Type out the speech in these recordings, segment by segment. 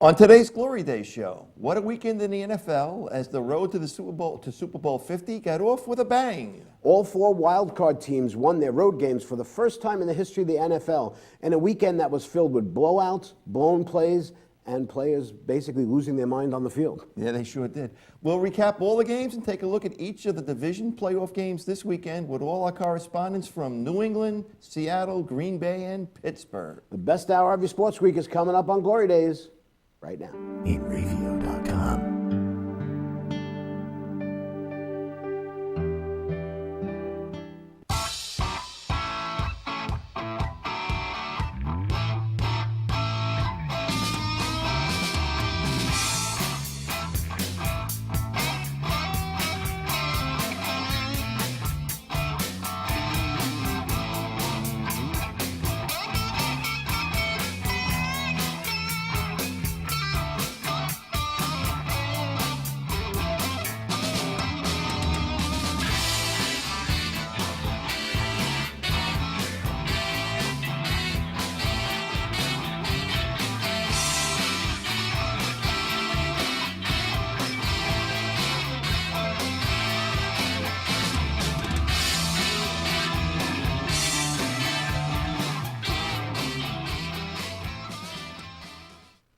On today's Glory Days show, what a weekend in the NFL as the road to the Super Bowl 50 got off with a bang. All four wildcard teams won their road games for the first time in the history of the NFL in a weekend that was filled with blowouts, blown plays, and players basically losing their mind on the field. Yeah, they sure did. We'll recap all the games and take a look at each of the division playoff games this weekend with all our correspondents from New England, Seattle, Green Bay, and Pittsburgh. The best hour of your sports week is coming up on Glory Days right now. Inravio.com.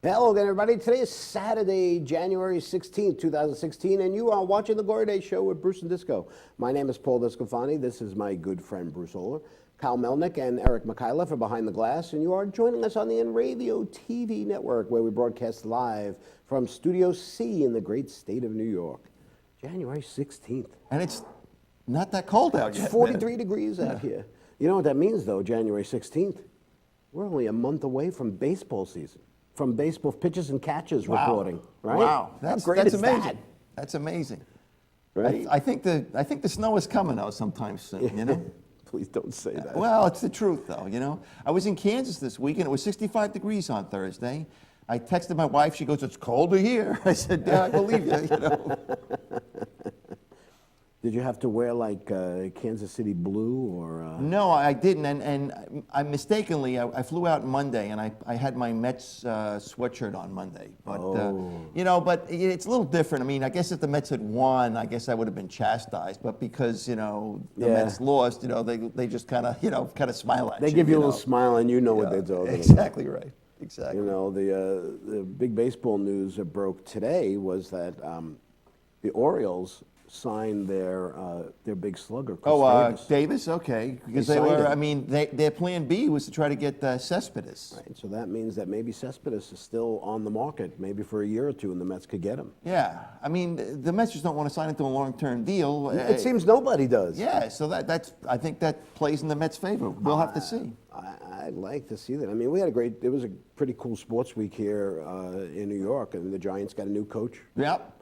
Hello again, everybody. Today is Saturday, January 16th, 2016, and you are watching the Glory Days show with Bruce and Disco. My name is Paul Discofani. This is my good friend, Bruce Oler. Kyle Melnick and Eric Mikhailov are behind the glass, and you are joining us on the Inravio TV network, where we broadcast live from Studio C in the great state of New York. January 16th. And it's not that cold out yet. It's 43 degrees out here. You know what that means, though, January 16th? We're only a month away from baseball season. From baseball pitches and catches reporting, right? Wow, How great is amazing. that? That's amazing. Right? I think the snow is coming though sometime soon. You know. Please don't say that. Well, it's the truth though. You know. I was in Kansas this week and it was 65 degrees on Thursday. I texted my wife. She goes, "It's colder here." I said, "Yeah, I believe you." You know. Did you have to wear like Kansas City blue or? No, I didn't, and I mistakenly I flew out Monday, and I had my Mets sweatshirt on Monday, but you know, but it's a little different. I mean, I guess if the Mets had won, I guess I would have been chastised, but because you know the Mets lost, you know, they just kind of smile at you. They give you a little smile, and you know what they're talking about. Exactly right. Exactly. You know, the big baseball news that broke today was that the Orioles signed their big slugger. Davis, okay, because They they signed were. him. I mean, their plan B was to try to get Cespedes. Right, so that means that maybe Cespedes is still on the market, maybe for a year or two, and the Mets could get him. Yeah, I mean, the Mets just don't want to sign into a long-term deal. It seems nobody does. Yeah, so I think that plays in the Mets' favor. We'll have to see. I'd like to see that. I mean, it was a pretty cool sports week here in New York, and the Giants got a new coach. Yep.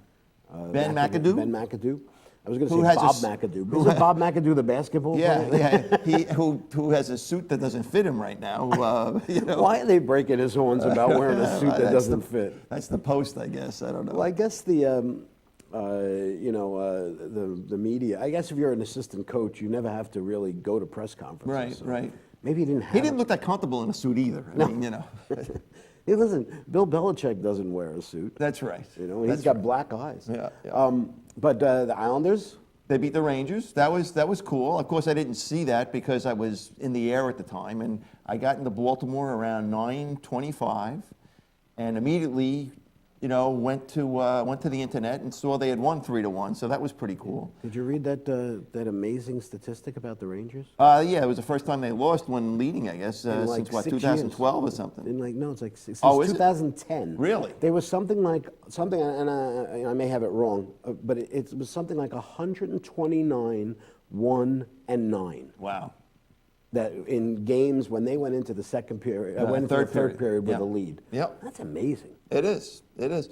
Ben McAdoo. Ben McAdoo. I was going to say Bob McAdoo. Isn't Bob McAdoo the basketball player? Yeah. Who has a suit that doesn't fit him right now. You know. Why are they breaking his horns about wearing a suit that doesn't fit? That's the Post, I guess. I don't know. Well, I guess the media. I guess if you're an assistant coach, you never have to really go to press conferences. Right, so right. Maybe he didn't. He didn't look that comfortable in a suit either. I mean, you know. Hey, listen, Bill Belichick doesn't wear a suit. That's right. You know, he's got black eyes. Yeah. But the Islanders. They beat the Rangers. That was cool. Of course, I didn't see that because I was in the air at the time, and I got into Baltimore around 9:25, and immediately, you know, went to the internet and saw they had won 3-1. So that was pretty cool. Did you read that amazing statistic about the Rangers? Yeah, it was the first time they lost when leading, I guess, like since 6 2012 years. or something. It's like since is it? 2010. Really? There was something, and I may have it wrong, but it was something like 129, 1 and 9. Wow. That in games when they went into the second period, went into the third period with a lead. Yep. That's amazing. It is. It is.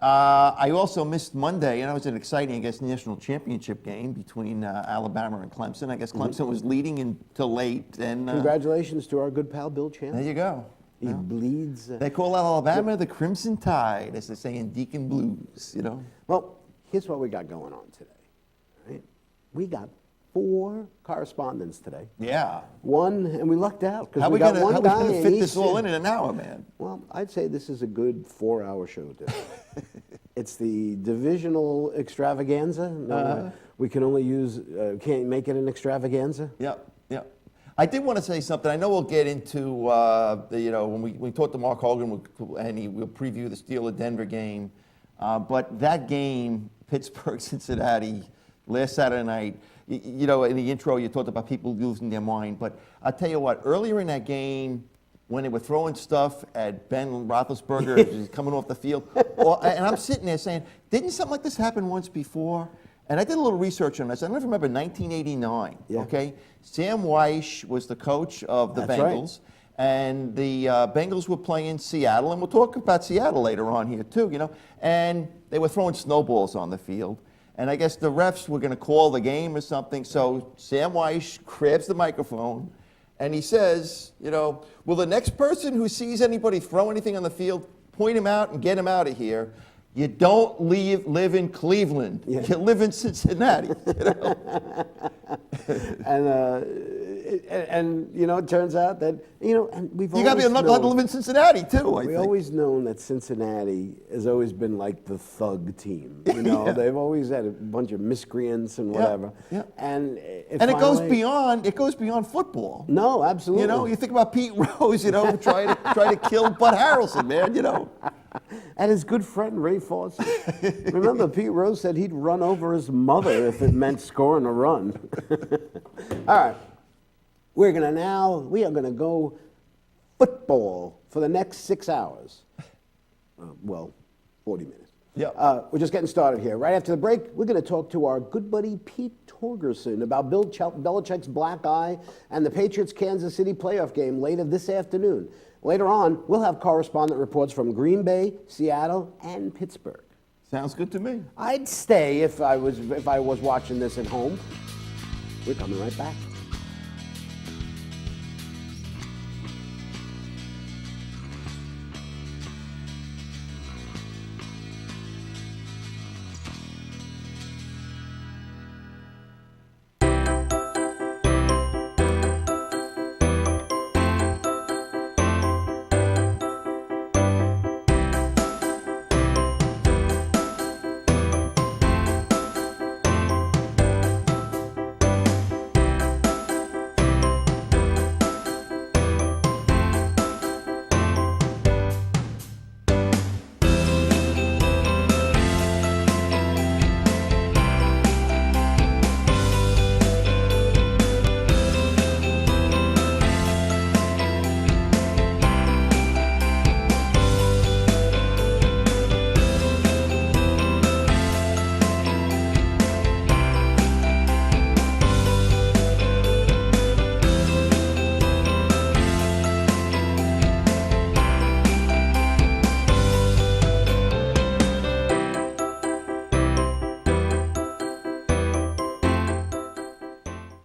I also missed Monday, and it was an exciting, I guess, national championship game between Alabama and Clemson. I guess Clemson was leading until late. And congratulations to our good pal Bill Champ. There you go. He bleeds. They call Alabama the Crimson Tide, as they say in Deacon Blues. You know. Well, here's what we got going on today. Right? We got 4 correspondents today. Yeah. One, and we lucked out How because we got gonna, one how we guy gonna in fit each this all city. in an hour, man? Well, I'd say this is a good 4-hour show today. It's the divisional extravaganza. No, we can only use, can't make it an extravaganza. Yep, yep. I did want to say something. I know we'll get into, when we talk to Mark Hogan and we'll preview the Steeler-Denver game. But that game, Pittsburgh-Cincinnati, last Saturday night, in the intro you talked about people losing their mind. But I'll tell you what, earlier in that game, when they were throwing stuff at Ben Roethlisberger as he's coming off the field, and I'm sitting there saying, didn't something like this happen once before? And I did a little research on this. I don't remember 1989, okay? Sam Weish was the coach of the That's Bengals. Right. And the Bengals were playing Seattle, and we'll talk about Seattle later on here too, And they were throwing snowballs on the field. And I guess the refs were going to call the game or something. So Sam Weish grabs the microphone, and he says, will the next person who sees anybody throw anything on the field, point him out and get him out of here. You don't live in Cleveland. Yeah. You live in Cincinnati. And it turns out that and we've you got to be a knucklehead to live in Cincinnati too. I think. Always known that Cincinnati has always been like the thug team. They've always had a bunch of miscreants and whatever. Yeah. And it goes beyond football. No, absolutely. You think about Pete Rose. Try to kill Bud Harrelson, man. And his good friend Ray Fawcett. Remember, Pete Rose said he'd run over his mother if it meant scoring a run. All right. We are going to go football for the next 6 hours. 40 minutes. Yeah. We're just getting started here. Right after the break, we're going to talk to our good buddy Pete Torgerson about Bill Belichick's black eye and the Patriots-Kansas City playoff game later this afternoon. Later on, we'll have correspondent reports from Green Bay, Seattle, and Pittsburgh. Sounds good to me. I'd stay if I was watching this at home. We're coming right back.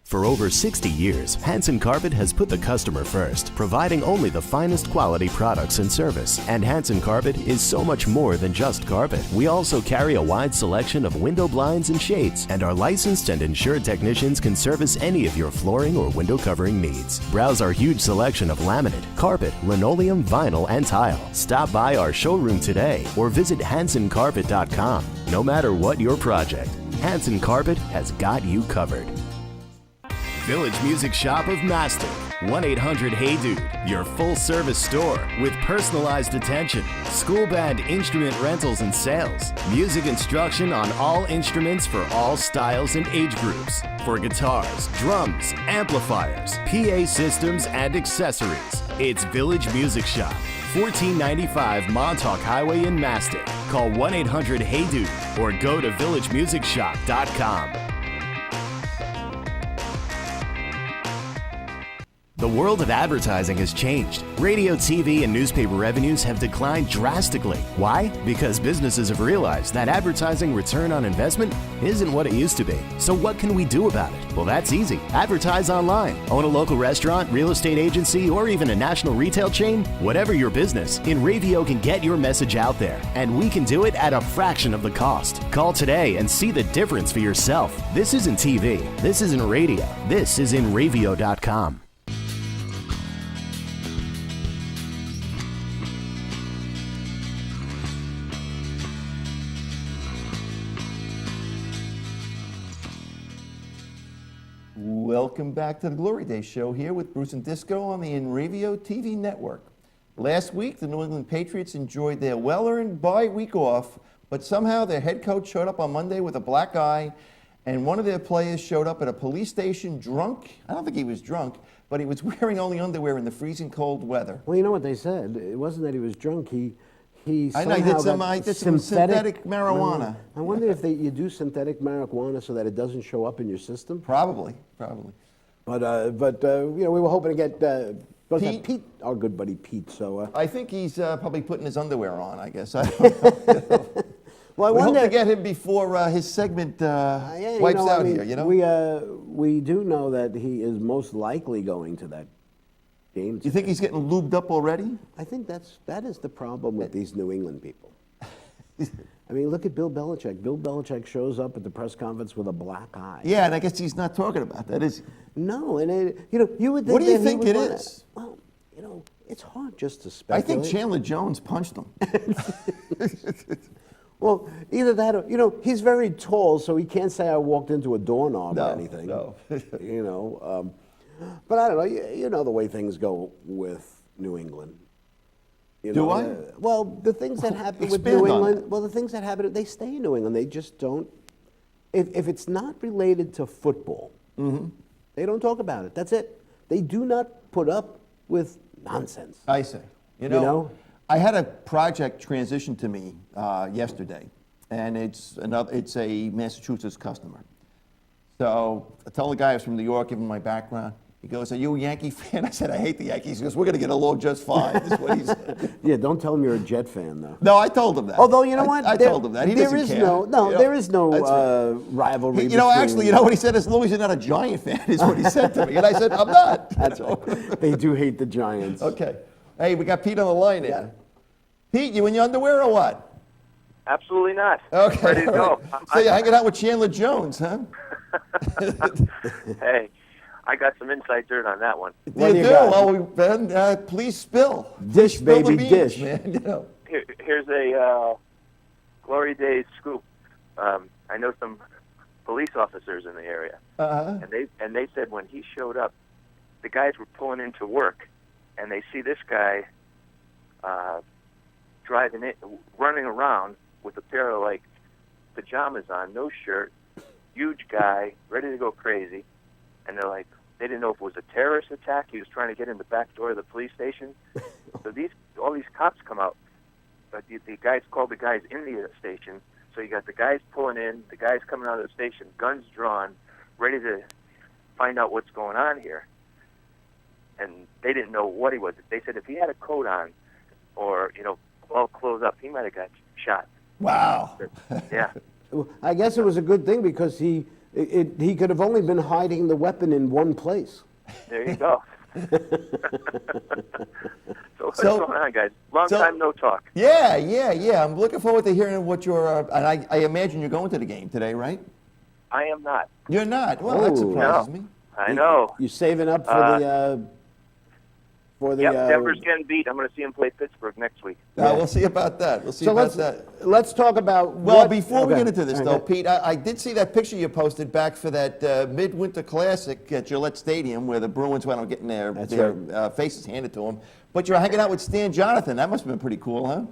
For over 60 years, Hanson Carpet has put the customer first, providing only the finest quality products and service. And Hanson Carpet is so much more than just carpet. We also carry a wide selection of window blinds and shades, and our licensed and insured technicians can service any of your flooring or window covering needs. Browse our huge selection of laminate, carpet, linoleum, vinyl, and tile. Stop by our showroom today or visit HansonCarpet.com. No matter what your project, Hanson Carpet has got you covered. Village Music Shop of Mastic. 1-800-HEY-DUDE, your full-service store with personalized attention, school band instrument rentals and sales, music instruction on all instruments for all styles and age groups, for guitars, drums, amplifiers, PA systems, and accessories. It's Village Music Shop, 1495 Montauk Highway in Mastic. Call 1-800-HEY-DUDE or go to villagemusicshop.com. The world of advertising has changed. Radio, TV, and newspaper revenues have declined drastically. Why? Because businesses have realized that advertising return on investment isn't what it used to be. So what can we do about it? Well, that's easy. Advertise online. Own a local restaurant, real estate agency, or even a national retail chain? Whatever your business, Inravio can get your message out there, and we can do it at a fraction of the cost. Call today and see the difference for yourself. This isn't TV. This isn't radio. This is Inravio.com. Welcome back to the Glory Days show here with Bruce and Disco on the Inravio TV network. Last week, the New England Patriots enjoyed their well-earned bye week off, but somehow their head coach showed up on Monday with a black eye, and one of their players showed up at a police station drunk. I don't think he was drunk, but he was wearing only underwear in the freezing cold weather. Well, you know what they said? It wasn't that he was drunk. He I know, he did some synthetic marijuana. I wonder if you do synthetic marijuana so that it doesn't show up in your system. Probably. But we were hoping to get Pete, our good buddy Pete. So I think he's probably putting his underwear on. I guess. I don't know. Well, we hope to get him before his segment wipes out here. You know. We do know that he is most likely going to that game. You think he's getting lubed up already? I think that is the problem with these New England people. I mean, look at Bill Belichick. Bill Belichick shows up at the press conference with a black eye. Yeah, and I guess he's not talking about that, is he? No, and you would think. What do you that think it is? Well, it's hard just to speculate. I think Chandler Jones punched him. Well, either that or, he's very tall, so he can't say I walked into a doorknob or anything. No. But I don't know. You know the way things go with New England. Do I? Well, the things that happen with Expand New on England, that. well, the things that happen, they stay in New England. They just don't. If it's not related to football, they don't talk about it. That's it. They do not put up with nonsense. I say. You know, I had a project transition to me yesterday, and it's a Massachusetts customer. So I told the guy I was from New York, give him my background. He goes, "Are you a Yankee fan?" I said, "I hate the Yankees." He goes, "We're going to get along just fine." That's what he said. Yeah, don't tell him you're a Jet fan, though. No, I told him that. Although, you know what? I told him that. He doesn't care. There is no That's rivalry. Actually, you know what he said? As long as you're not a Giant fan, is what he said to me. And I said, "I'm not." That's right. They do hate the Giants. Okay. Hey, we got Pete on the line here. Pete, you in your underwear or what? Absolutely not. Okay. Ready to go. So you're hanging out with Chandler Jones, huh? Hey, I got some inside dirt on that one. What do you do? got? Well, Ben, please spill. Dish, Spill the baby, beans, dish. Man, Here's a Glory Days scoop. I know some police officers in the area, and they said when he showed up, the guys were pulling into work, and they see this guy running around with a pair of pajamas on, no shirt, huge guy, ready to go crazy, and they didn't know if it was a terrorist attack. He was trying to get in the back door of the police station. So all these cops come out, but the guys called the guys in the station. So you got the guys pulling in, the guys coming out of the station, guns drawn, ready to find out what's going on here. And they didn't know what he was. They said if he had a coat on or, all clothes up, he might have got shot. Wow. Yeah. I guess it was a good thing because he could have only been hiding the weapon in one place. There you go. So what's going on, guys? Long time no talk. Yeah. I'm looking forward to hearing what your. And I imagine you're going to the game today, right? I am not. You're not. Well, that surprises me. I know. You saving up for Denver's getting beat. I'm going to see him play Pittsburgh next week. We'll see about that. Let's talk about. Well, before we get into this, though, Pete, I did see that picture you posted back for that Midwinter Classic at Gillette Stadium where the Bruins went on getting their faces handed to them. But you're hanging out with Stan Jonathan. That must have been pretty cool, huh?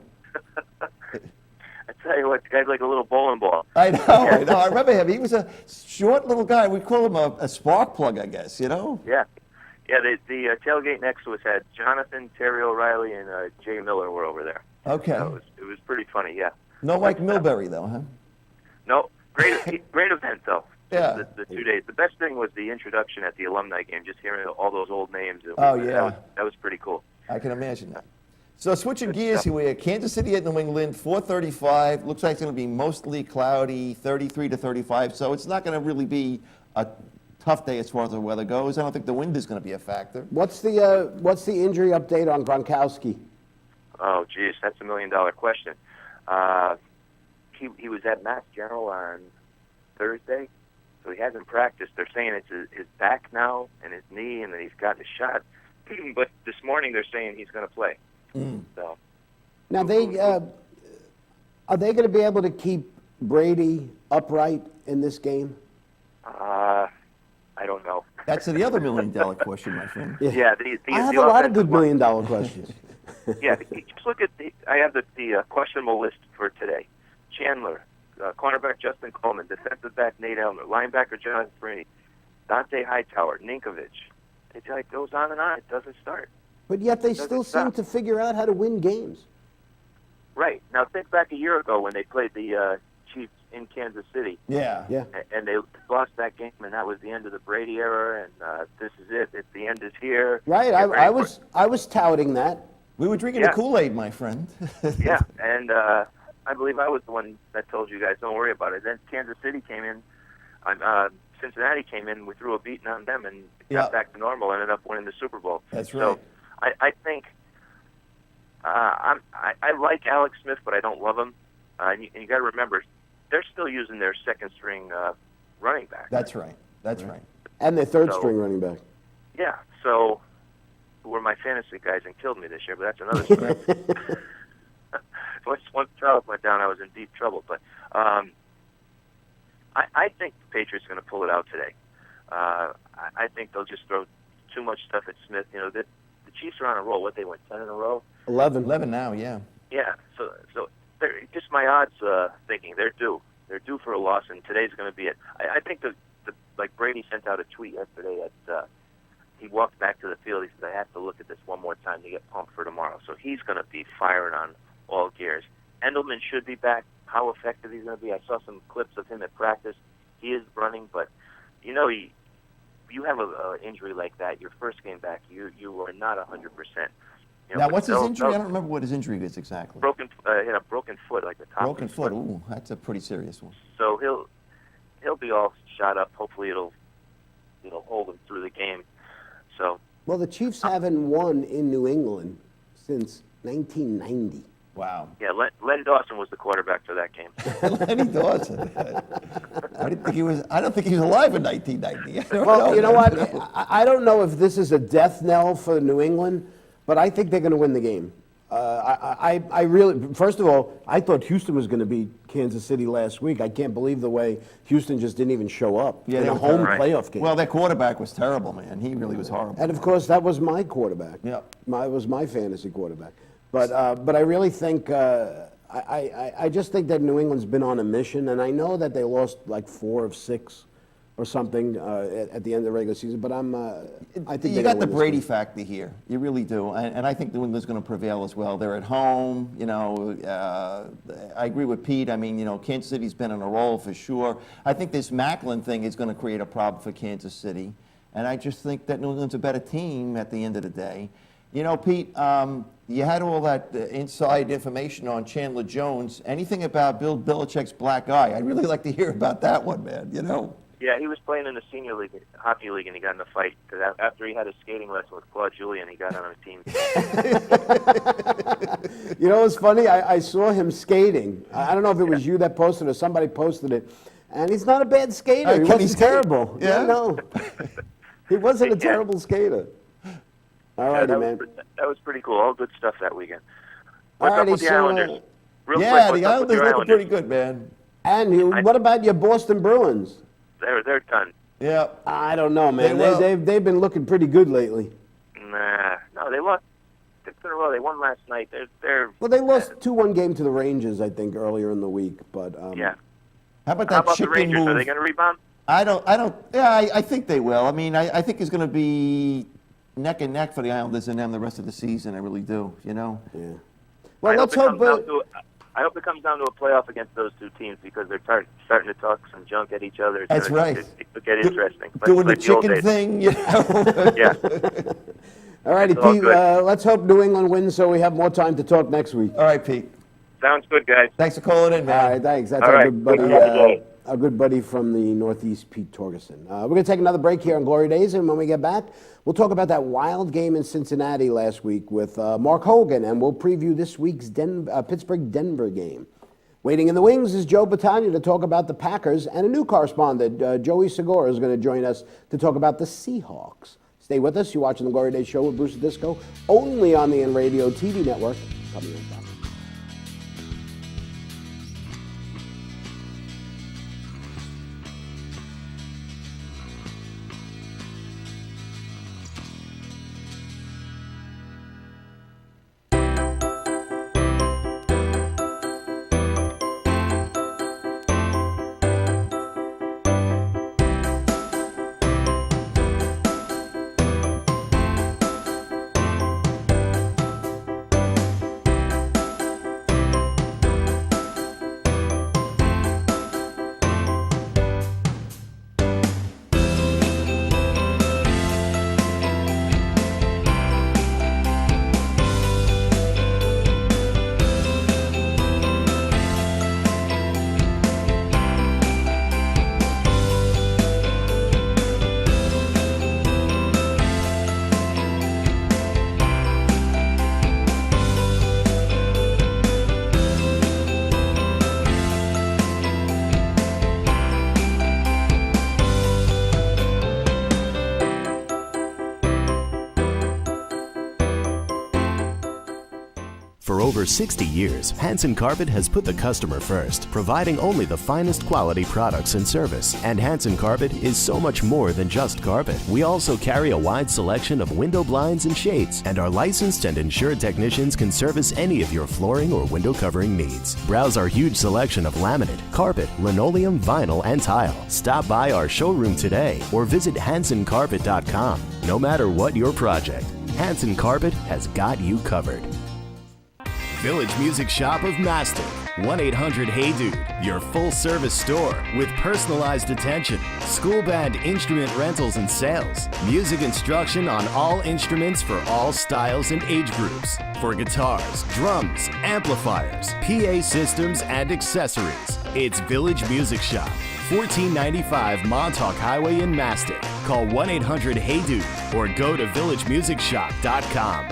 I tell you what, the guy's like a little bowling ball. I know. I remember him. He was a short little guy. We call him a spark plug, I guess, Yeah. Yeah, the tailgate next to us had Jonathan, Terry O'Reilly, and Jay Miller were over there. Okay. So it was pretty funny, yeah. No Mike Milbury, though, huh? No, great event, though. Yeah. The 2 days. The best thing was the introduction at the alumni game, just hearing all those old names. Oh, yeah. That was pretty cool. I can imagine that. So switching gears here, we're Kansas City at New England, 4:35. Looks like it's going to be mostly cloudy, 33 to 35. So it's not going to really be a tough day as far as the weather goes. I don't think the wind is going to be a factor. What's the injury update on Gronkowski? Oh, geez, that's $1 million question. He was at Mass General on Thursday, so he hasn't practiced. They're saying it's his back now and his knee, and that he's got a shot. But this morning they're saying he's going to play. So Now, are they going to be able to keep Brady upright in this game? I don't know. That's the other $1 million question, my friend. Yeah, I have a lot of good $1 million questions. Yeah, just look at I have the questionable list for today. Chandler, cornerback Justin Coleman, defensive back Nate Elmer, linebacker John Freeney, Dante Hightower, Ninkovich. It like goes on and on. It doesn't start. But yet they still seem to figure out how to win games. Right. Now think back a year ago when they played the Chiefs in Kansas City. Yeah. And they lost that game, and that was the end of the Brady era, and this is it. The end is here. Right. I was touting that. We were drinking the Kool-Aid, my friend. Yeah, and I believe I was the one that told you guys, don't worry about it. Then Kansas City came in. Cincinnati came in. We threw a beating on them and got back to normal. Ended up winning the Super Bowl. That's right. So I think I like Alex Smith, but I don't love him. And you got to remember, they're still using their second string running back. That's right. And their third string running back. Yeah. So who were my fantasy guys and killed me this year, but that's another story. Once Charles went down, I was in deep trouble. But I think the Patriots are going to pull it out today. I think they'll just throw too much stuff at Smith. You know, the Chiefs are on a roll. What, they went 10 in a row? 11 now, yeah. Yeah. So they're just my odds thinking they're due. They're due for a loss, and today's going to be it. I think like Brady sent out a tweet yesterday that he walked back to the field. He said, I have to look at this one more time to get pumped for tomorrow. So he's going to be firing on all gears. Endelman should be back. How effective he's going to be, I saw some clips of him at practice. He is running, but, you know, you have an injury like that, your first game back, you are not 100%. You know, now, what's his injury? I don't remember what his injury is exactly. He had a broken foot, like the top. Broken foot. Ooh, that's a pretty serious one. So he'll be all shot up. Hopefully it'll hold him through the game. So. Well, the Chiefs haven't won in New England since 1990. Wow. Yeah, Len Dawson was the quarterback for that game. Lenny Dawson. I don't think he was alive in 1990. Well, you know what? I don't know if this is a death knell for New England, but I think they're going to win the game. I really, first of all, I thought Houston was going to beat Kansas City last week. I can't believe the way Houston just didn't even show up in a home playoff game. Well, their quarterback was terrible, man. He really was horrible. And of course, that was my quarterback. Yeah. It was my fantasy quarterback. But I really think I just think that New England's been on a mission, and I know that they lost like 4 of 6 or something at the end of the regular season. But I think you got the Brady factor here. You really do, and I think New England's going to prevail as well. They're at home. You know, I agree with Pete. I mean, you know, Kansas City's been on a roll for sure. I think this Macklin thing is going to create a problem for Kansas City, and I just think that New England's a better team at the end of the day. You know, Pete, you had all that inside information on Chandler Jones. Anything about Bill Belichick's black eye? I'd really like to hear about that one, man, you know? Yeah, he was playing in the senior league, hockey league, and he got in a fight. Because after he had a skating lesson with Claude Julien, he got on a team. You know what's funny? I saw him skating. I don't know if it was you that posted it or somebody posted it. And he's not a bad skater. He wasn't terrible. Yeah? No. He wasn't a terrible skater. All righty, man. That was pretty cool. All good stuff that weekend. All What's up with the Islanders? Real quick, the what's up with Islanders your looking pretty good, man. And what about your Boston Bruins? They're done. Yeah. I don't know, man. They've been looking pretty good lately. Nah, no, they lost 6 in a row. They won last night. Well, they lost 2-1 game to the Rangers, I think, earlier in the week. But yeah. How about How that about the chicken Rangers? move? Are they going to rebound? I think they will. I mean, I think it's going to be neck and neck for the Islanders and them the rest of the season. I really do, you know? Yeah. Well, let's hope. I hope it comes down to a playoff against those two teams because they're starting to talk some junk at each other. That's right. It'll get interesting. Doing the chicken thing, you know? Yeah. All righty, Pete. Let's hope New England wins so we have more time to talk next week. All right, Pete. Sounds good, guys. Thanks for calling in, man. All right, thanks. That's All our right. good buddy. Good our good buddy from the Northeast, Pete Torgerson. We're going to take another break here on Glory Days, and when we get back, we'll talk about that wild game in Cincinnati last week with Mark Hogan, and we'll preview this week's Pittsburgh-Denver game. Waiting in the wings is Joe Battaglia to talk about the Packers, and a new correspondent, Joey Segura, is going to join us to talk about the Seahawks. Stay with us. You're watching the Glory Days Show with Bruce and Disco, only on the Inravio TV network. Coming right back. For over 60 years, Hanson Carpet has put the customer first, providing only the finest quality products and service. And Hanson Carpet is so much more than just carpet. We also carry a wide selection of window blinds and shades, and our licensed and insured technicians can service any of your flooring or window covering needs. Browse our huge selection of laminate, carpet, linoleum, vinyl, and tile. Stop by our showroom today or visit HansonCarpet.com. No matter what your project, Hanson Carpet has got you covered. Village Music Shop of Mastic. 1-800-HEY-DUDE, your full-service store with personalized attention, school band instrument rentals and sales, music instruction on all instruments for all styles and age groups, for guitars, drums, amplifiers, PA systems, and accessories. It's Village Music Shop, 1495 Montauk Highway in Mastic. Call 1-800-HEY-DUDE or go to villagemusicshop.com.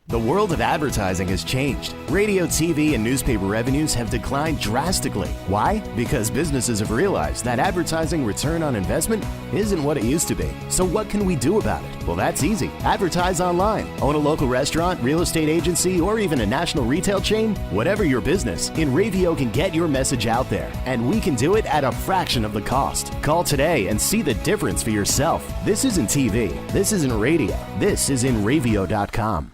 The world of advertising has changed. Radio, TV, and newspaper revenues have declined drastically. Why? Because businesses have realized that advertising return on investment isn't what it used to be. So what can we do about it? Well, that's easy. Advertise online. Own a local restaurant, real estate agency, or even a national retail chain? Whatever your business, Inravio can get your message out there, and we can do it at a fraction of the cost. Call today and see the difference for yourself. This isn't TV. This isn't radio. This is Inravio.com.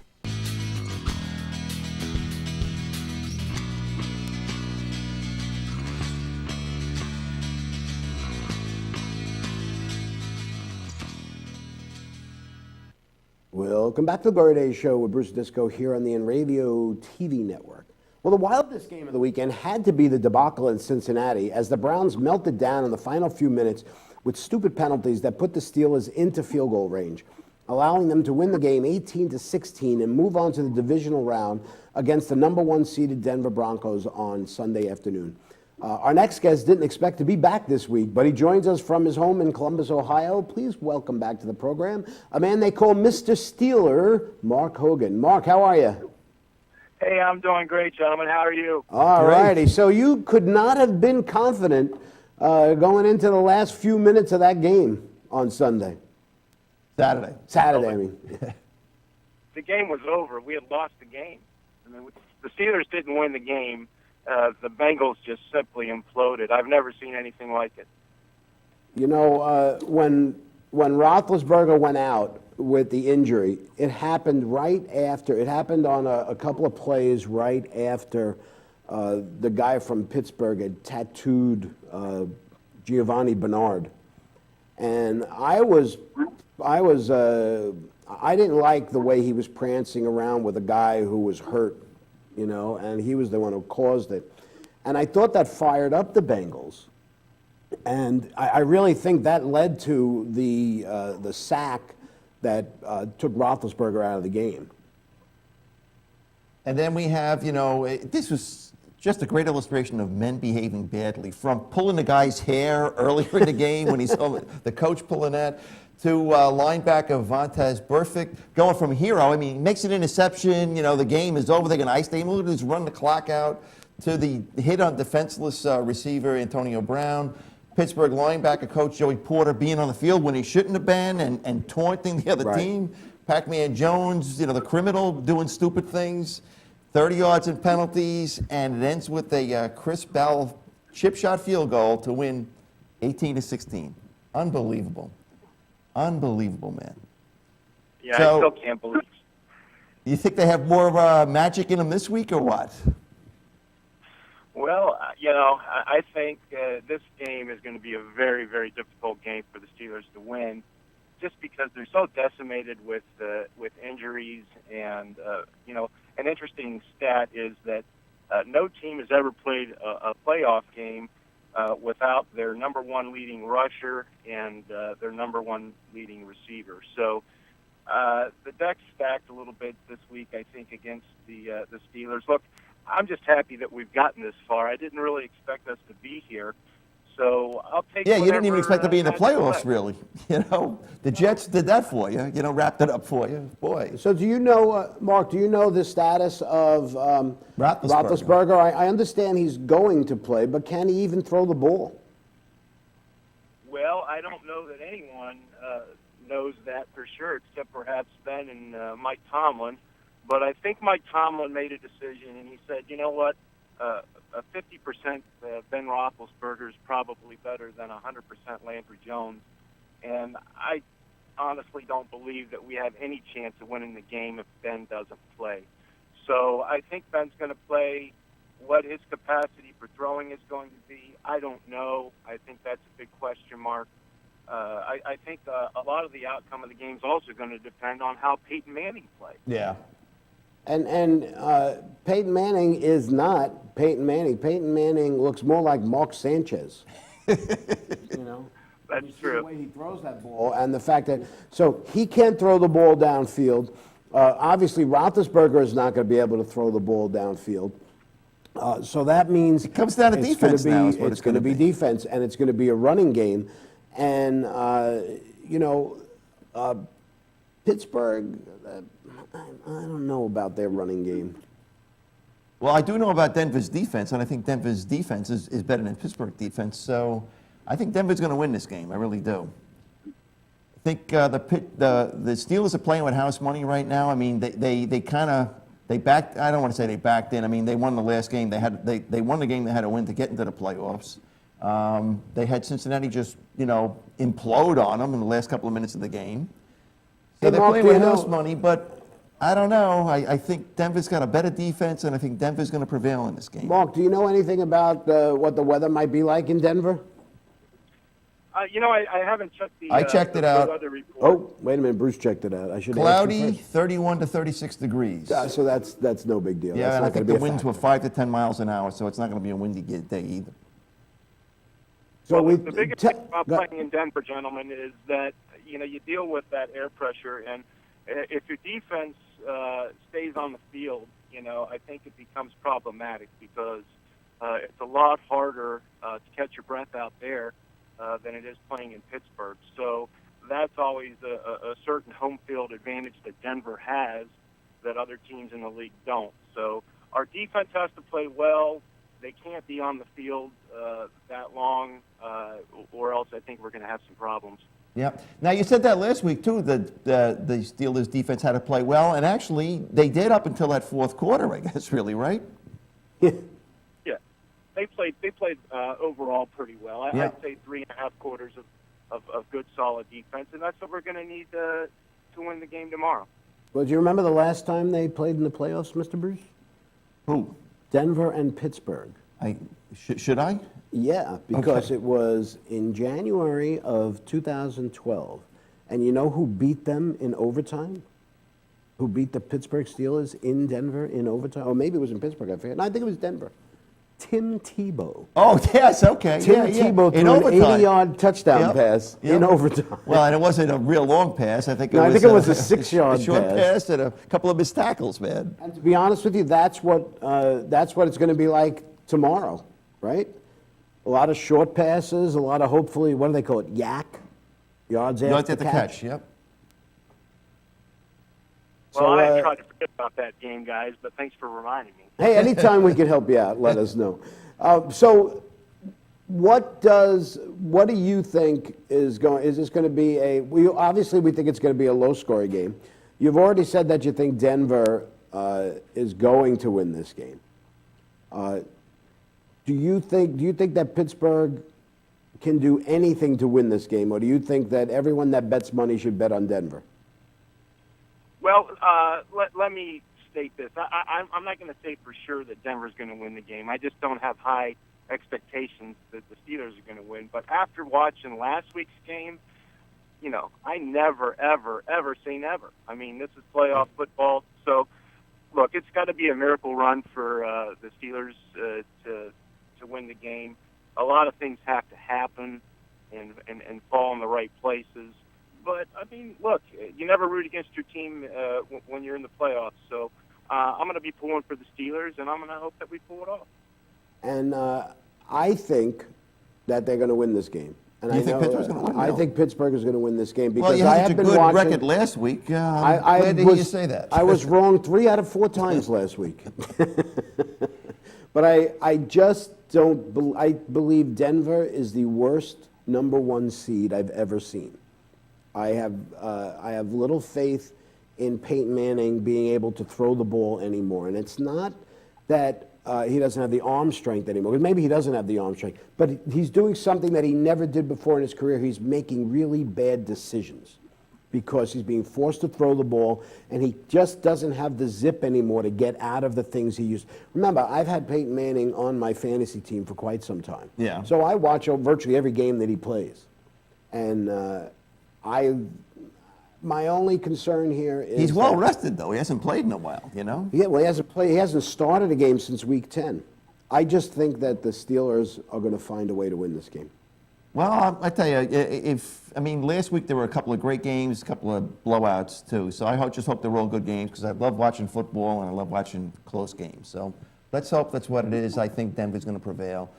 Welcome back to the Glory Days Show with Bruce Disco here on the Inravio TV network. Well, the wildest game of the weekend had to be the debacle in Cincinnati as the Browns melted down in the final few minutes with stupid penalties that put the Steelers into field goal range, allowing them to win the game 18-16 and move on to the divisional round against the number one seeded Denver Broncos on Sunday afternoon. Our next guest didn't expect to be back this week, but he joins us from his home in Columbus, Ohio. Please welcome back to the program a man they call Mr. Steeler, Mark Hogan. Mark, how are you? Hey, I'm doing great, gentlemen. How are you? All righty. So you could not have been confident going into the last few minutes of that game on Sunday. Saturday, I mean. The game was over. We had lost the game. I mean, the Steelers didn't win the game. The Bengals just simply imploded. I've never seen anything like it. You know, when Roethlisberger went out with the injury, it happened right after. It happened on a couple of plays right after the guy from Pittsburgh had tattooed Giovanni Bernard, and I didn't like the way he was prancing around with a guy who was hurt. You know, and he was the one who caused it. And I thought that fired up the Bengals. And I really think that led to the sack that took Roethlisberger out of the game. And then we have, this was just a great illustration of men behaving badly, from pulling the guy's hair earlier in the game when he's the coach pulling that, to linebacker Vontaze Burfict going from hero. I mean, he makes an interception, the game is over, they're going to ice the game. Look at this, run the clock out, to the hit on defenseless receiver Antonio Brown. Pittsburgh linebacker coach Joey Porter being on the field when he shouldn't have been and taunting the other team. Pac-Man Jones, the criminal, doing stupid things. 30 yards in penalties, and it ends with a Chris Bell chip shot field goal to win 18-16. Unbelievable. Unbelievable, man. Yeah, So, I still can't believe. You think they have more magic in them this week or what? Well, I think this game is going to be a very, very difficult game for the Steelers to win, just because they're so decimated with injuries. And an interesting stat is that no team has ever played a playoff game without their number one leading rusher and their number one leading receiver. So the deck's stacked a little bit this week, I think, against the Steelers. Look, I'm just happy that we've gotten this far. I didn't really expect us to be here. So I'll take Yeah, you didn't even whatever, expect to be in the has to playoffs, play. really. The Jets did that for you, wrapped it up for you. Boy. So do you know, Mark, do you know the status of Roethlisberger? I understand he's going to play, but can he even throw the ball? Well, I don't know that anyone knows that for sure, except perhaps Ben and Mike Tomlin. But I think Mike Tomlin made a decision, and he said, you know what, a 50% Ben Roethlisberger is probably better than 100% Landry Jones. And I honestly don't believe that we have any chance of winning the game if Ben doesn't play. So I think Ben's going to play. What his capacity for throwing is going to be, I don't know. I think that's a big question mark. I think a lot of the outcome of the game is also going to depend on how Peyton Manning plays. Yeah. And Peyton Manning is not Peyton Manning. Peyton Manning looks more like Mark Sanchez. That's true. The way he throws that ball, and the fact that so he can't throw the ball downfield. Obviously, Roethlisberger is not going to be able to throw the ball downfield. So that means it comes down to defense now. Is what it's going to be defense, and it's going to be a running game. And Pittsburgh, I don't know about their running game. Well, I do know about Denver's defense, and I think Denver's defense is better than Pittsburgh defense. So I think Denver's going to win this game. I really do. I think the Steelers are playing with house money right now. I mean, they backed. I don't want to say they backed in. I mean, they won the last game. They won the game they had to win to get into the playoffs. They had Cincinnati just implode on them in the last couple of minutes of the game. So they're playing with house money, but I don't know. I think Denver's got a better defense, and I think Denver's going to prevail in this game. Mark, do you know anything about what the weather might be like in Denver? I haven't checked the. I checked it out. Weather report. Oh, wait a minute. Bruce checked it out. I should. Cloudy, 31 to 36 degrees. So that's no big deal. Yeah, that's and I not think gonna the be a winds were factor. 5 to 10 miles an hour, so it's not going to be a windy day either. So Well, the biggest thing about playing in Denver, gentlemen, is that you deal with that air pressure, and if your defense stays on the field, I think it becomes problematic because it's a lot harder to catch your breath out there than it is playing in Pittsburgh. So that's always a certain home field advantage that Denver has that other teams in the league don't. So our defense has to play well. They can't be on the field that long, or else I think we're going to have some problems. Yeah. Now, you said that last week, too, that the Steelers' defense had to play well, and actually they did up until that fourth quarter, I guess, really, right? Yeah. They played overall pretty well. Yeah. I'd say 3.5 quarters of good, solid defense, and that's what we're going to need to win the game tomorrow. Well, do you remember the last time they played in the playoffs, Mr. Bruce? Who? Denver and Pittsburgh. Should I? Yeah, because Okay. it was in January of 2012. And you know who beat them in overtime? Who beat the Pittsburgh Steelers in Denver in overtime? Or maybe it was in Pittsburgh, I forget. No, I think it was Denver. Tim Tebow. Oh, yes, okay. Tim yeah. Tebow In threw an overtime. 80-yard touchdown Yep, pass yep. in overtime. Well, and it wasn't a real long pass. I think it No, I was, think it was a 6-yard a short pass. pass and a couple of missed tackles, man. And to be honest with you, that's what it's going to be like tomorrow, right? A lot of short passes, a lot of hopefully, what do they call it, yards You after have to catch. yep. Well, So, I tried to forget about that game, guys, but thanks for reminding me. Hey, anytime we can help you out, let us know. So, what do you think is this going to be obviously we think it's going to be a low-scoring game. You've already said that you think Denver is going to win this game. Do you think that Pittsburgh can do anything to win this game, or do you think that everyone that bets money should bet on Denver? Well, let me state this. I'm not going to say for sure that Denver's going to win the game. I just don't have high expectations that the Steelers are going to win. But after watching last week's game, I never, ever, ever say never. I mean, this is playoff football. So, look, it's got to be a miracle run for the Steelers to win the game. A lot of things have to happen and fall in the right places. But, I mean, look, you never root against your team when you're in the playoffs. So I'm going to be pulling for the Steelers, and I'm going to hope that we pull it off. And I think that they're going to win this game. And You think Pittsburgh's going to win? I No. think Pittsburgh is going to win this game because Well, you I had have such a been good watching. record last week. I Glad to hear you say that. I was wrong 3 out of 4 times last week. But I just don't. I believe Denver is the worst number 1 seed I've ever seen. I have little faith in Peyton Manning being able to throw the ball anymore, and it's not that he doesn't have the arm strength anymore. Maybe he doesn't have the arm strength, but he's doing something that he never did before in his career. He's making really bad decisions because he's being forced to throw the ball, and he just doesn't have the zip anymore to get out of the things he used. Remember, I've had Peyton Manning on my fantasy team for quite some time. Yeah. So I watch virtually every game that he plays, and my only concern here is He's well rested, though. He hasn't played in a while, Yeah, well, he hasn't started a game since week 10. I just think that the Steelers are going to find a way to win this game. Well, I tell you, last week there were a couple of great games, a couple of blowouts, too. So I just hope they're all good games because I love watching football and I love watching close games. So let's hope that's what it is. I think Denver's going to prevail.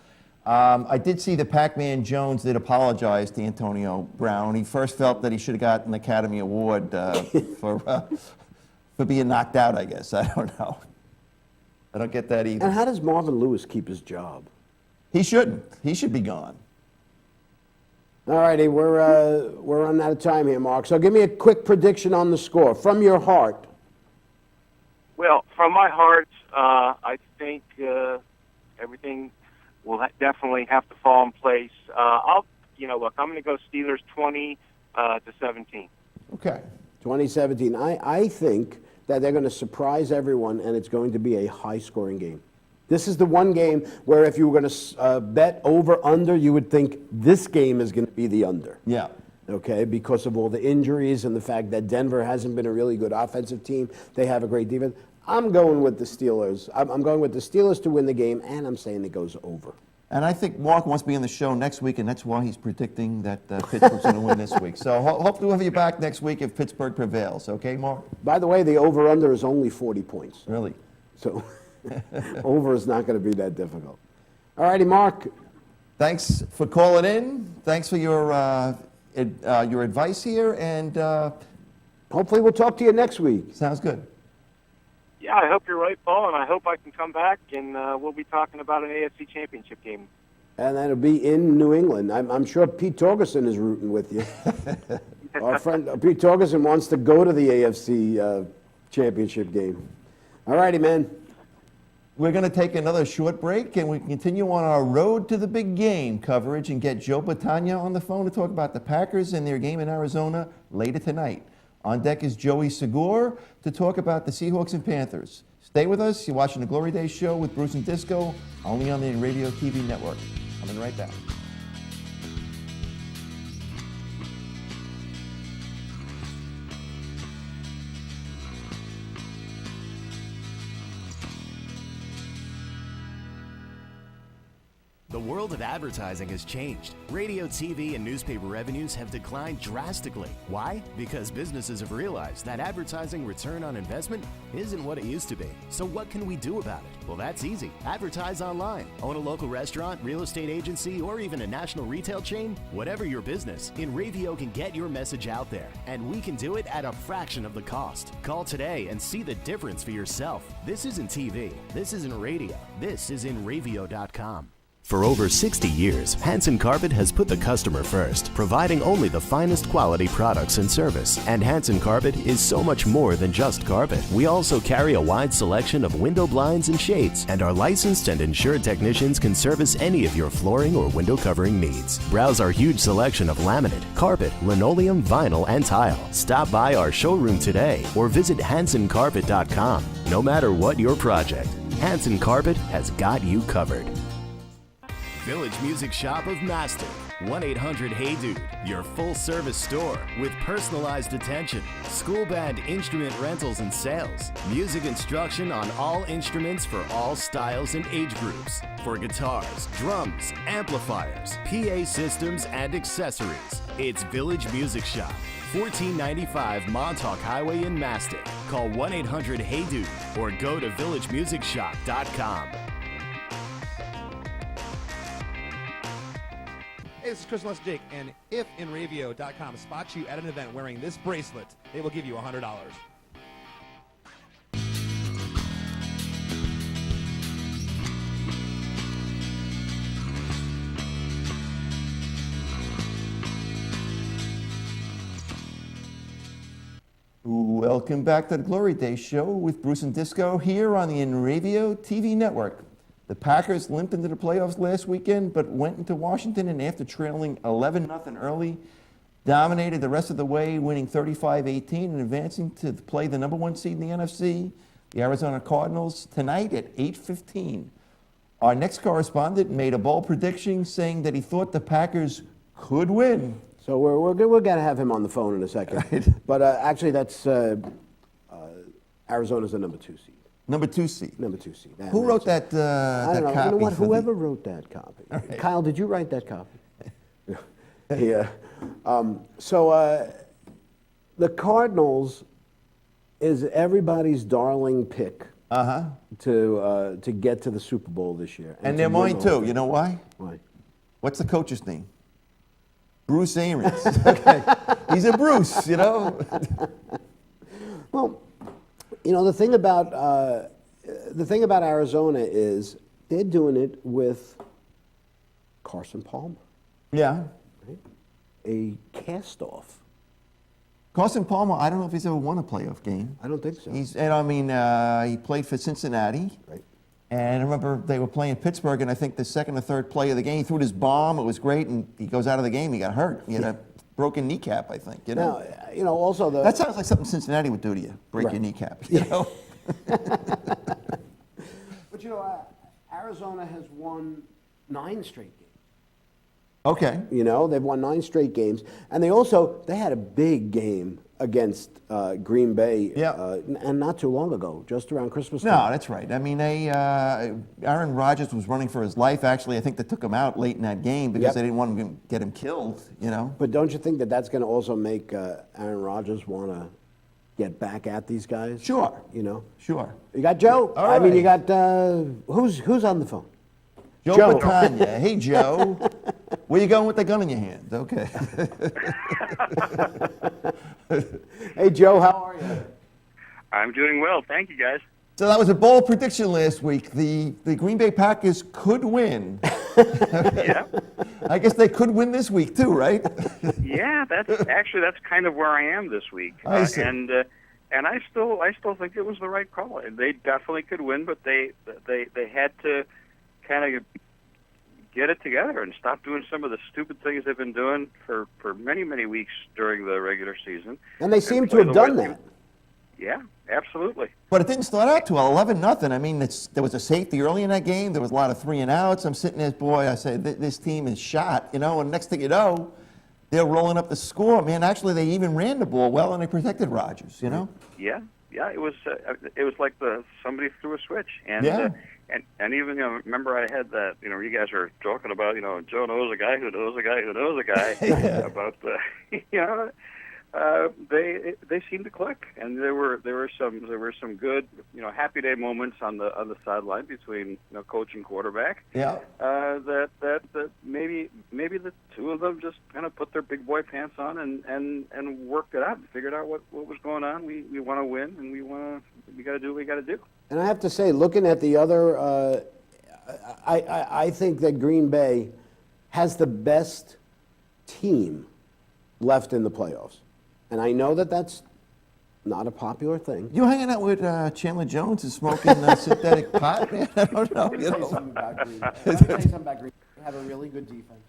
I did see that Pac-Man Jones did apologize to Antonio Brown. He first felt that he should have gotten an Academy Award for being knocked out, I guess. I don't know. I don't get that either. And how does Marvin Lewis keep his job? He shouldn't. He should be gone. All righty, we're running out of time here, Mark. So give me a quick prediction on the score from your heart. Well, from my heart, I think everything will definitely have to fall in place. Look, I'm going to go Steelers 20 to 17. Okay. 2017. I think that they're going to surprise everyone, and it's going to be a high-scoring game. This is the one game where if you were going to bet over-under, you would think this game is going to be the under. Yeah. Okay, because of all the injuries and the fact that Denver hasn't been a really good offensive team. They have a great defense. I'm going with the Steelers. I'm going with the Steelers to win the game, and I'm saying it goes over. And I think Mark wants to be on the show next week, and that's why he's predicting that Pittsburgh's going to win this week. So hope to have you back next week if Pittsburgh prevails. Okay, Mark? By the way, the over-under is only 40 points. Really? So over is not going to be that difficult. All righty, Mark. Thanks for calling in. Thanks for your advice here, and Hopefully we'll talk to you next week. sounds good. Yeah, I hope you're right, Paul, and I hope I can come back, and we'll be talking about an AFC Championship game. And that'll be in New England. I'm sure Pete Torgerson is rooting with you. Our friend Pete Torgerson wants to go to the AFC Championship game. All righty, man. We're going to take another short break, and we continue on our road to the big game coverage and get Joe Battaglia on the phone to talk about the Packers and their game in Arizona later tonight. On deck is Joey Segura to talk about the Seahawks and Panthers. Stay with us. You're watching the Glory Days show with Bruce and Disco, only on the Inravio TV network. Coming right back. world of advertising has changed. Radio, TV, and newspaper revenues have declined drastically. Why? Because businesses have realized that advertising return on investment isn't what it used to be. So what can we do about it? Well, that's easy. Advertise online. Own a local restaurant, real estate agency, or even a national retail chain? Whatever your business, Inravio can get your message out there. And we can do it at a fraction of the cost. Call today and see the difference for yourself. This isn't TV. This isn't radio. This is Inravio.com. For over 60 years, Hanson Carpet has put the customer first, providing only the finest quality products and service. And Hanson Carpet is so much more than just carpet. We also carry a wide selection of window blinds and shades, and our licensed and insured technicians can service any of your flooring or window covering needs. Browse our huge selection of laminate, carpet, linoleum, vinyl, and tile. Stop by our showroom today or visit HansonCarpet.com. No matter what your project, Hanson Carpet has got you covered. Village Music Shop of Mastic. 1-800-HEY-DUDE, your full-service store with personalized attention, school band instrument rentals and sales, music instruction on all instruments for all styles and age groups, for guitars, drums, amplifiers, PA systems, and accessories. It's Village Music Shop, 1495 Montauk Highway in Mastic. Call 1-800-HEY-DUDE or go to villagemusicshop.com. Hey, this is Chris Less Jake, and if Inravio.com spots you at an event wearing this bracelet, they will give you $100. Welcome back to the Glory Days Show with Bruce and Disco here on the Inravio TV network. The Packers limped into the playoffs last weekend, but went into Washington and after trailing 11-0 early, dominated the rest of the way, winning 35-18 and advancing to play the number one seed in the NFC, the Arizona Cardinals, tonight at 8:15. Our next correspondent made a bold prediction saying that he thought the Packers could win. So we're going to have him on the phone in a second. Right. But actually, that's Arizona's the number 2 seed. Number 2 seed. Number 2 seed. Who wrote that, I don't know. copy? You know what? for Whoever wrote that copy. Right. Kyle, did you write that copy? Yeah. So the Cardinals is everybody's darling pick to get to the Super Bowl this year. And to they're win mine the whole too. thing. You know why? Why? What's the coach's name? Bruce Arians. Okay. He's a Bruce, you know. Well, you know, the thing about Arizona is they're doing it with Carson Palmer, Yeah. right? A cast-off. Carson Palmer, I don't know if he's ever won a playoff game. I don't think so. He played for Cincinnati. Right. And I remember they were playing Pittsburgh, and I think the second or third play of the game, he threw this bomb. It was great, and he goes out of the game. He got hurt. He had a broken kneecap, I think. You know. Now, you know, also That sounds like something Cincinnati would do to you. Break your Right. kneecap. You know. But you know, Arizona has won 9 straight games. Okay. You know, they've won 9 straight games, and they had a big game against Green Bay, Yeah. and not too long ago, just around Christmas No, time. that's right. I mean, Aaron Rodgers was running for his life. Actually, I think they took him out late in that game because Yep. they didn't want him to get him killed. You know. But don't you think that that's going to also make Aaron Rodgers want to get back at these guys? Sure. You know. Sure. You got Joe. All I mean, you right. got who's on the phone? Joe Joe. Patania. Hey, Joe. Where you going with the gun in your hand? Okay. Hey, Joe, how are you? I'm doing well. Thank you, guys. So that was a bold prediction last week. The Green Bay Packers could win. Yeah. I guess they could win this week too, right? Yeah, that's kind of where I am this week. I see. And I still think it was the right call. They definitely could win, but they had to kind of get it together and stop doing some of the stupid things they've been doing for many, many weeks during the regular season. And they seem to play have the done way- that. Yeah, absolutely. But it didn't start out to 11-0. I mean, there was a safety early in that game. There was a lot of 3 and outs. I'm sitting there, boy, I said, this team is shot, you know, and next thing you know, they're rolling up the score, man. Actually, they even ran the ball well and they protected Rodgers. You know. Yeah, it was like somebody threw a switch, and Yeah. And even remember I had that you guys are talking about Joe knows a guy who knows a guy who knows a guy about the they seemed to click, and there were some good happy day moments on the sideline between coach and quarterback. Yeah. That maybe the two of them just kind of put their big boy pants on and worked it out and figured out what was going on. We want to win, and we got to do what we got to do. And I have to say, looking at the other, I think that Green Bay has the best team left in the playoffs. And I know that that's not a popular thing. You hanging out with Chandler Jones and smoking synthetic pot, man? I don't know. Let me tell you something about Green Bay. Let me tell you something about Green Bay. They have a really good defense.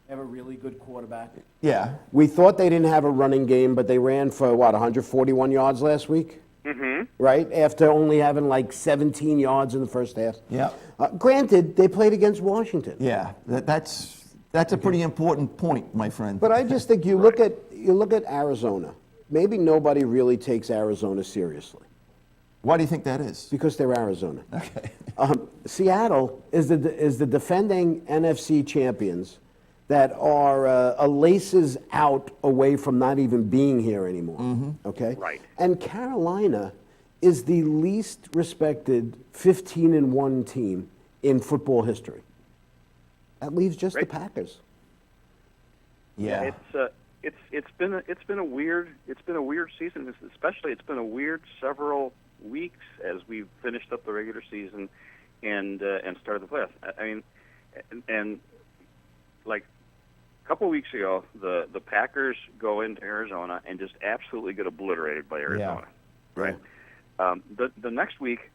They have a really good quarterback. Yeah. We thought they didn't have a running game, but they ran for, 141 yards last week? Mm-hmm. Right? After only having like 17 yards in the first half. Yeah. Granted, they played against Washington. Yeah. That's a pretty important point, my friend. But I just think you look at Arizona. Maybe nobody really takes Arizona seriously Why do you think that is? because they're Arizona. Okay. Seattle is the defending NFC champions that are a laces out away from not even being here anymore. Okay. Right. And Carolina is the least respected 15-1 team in football history. That leaves just the Right. Packers. Yeah. It's been a weird season. Especially it's been a weird several weeks as we've finished up the regular season and started the playoffs. I mean, and like a couple of weeks ago, the Packers go into Arizona and just absolutely get obliterated by Arizona. Yeah. Right. The next week,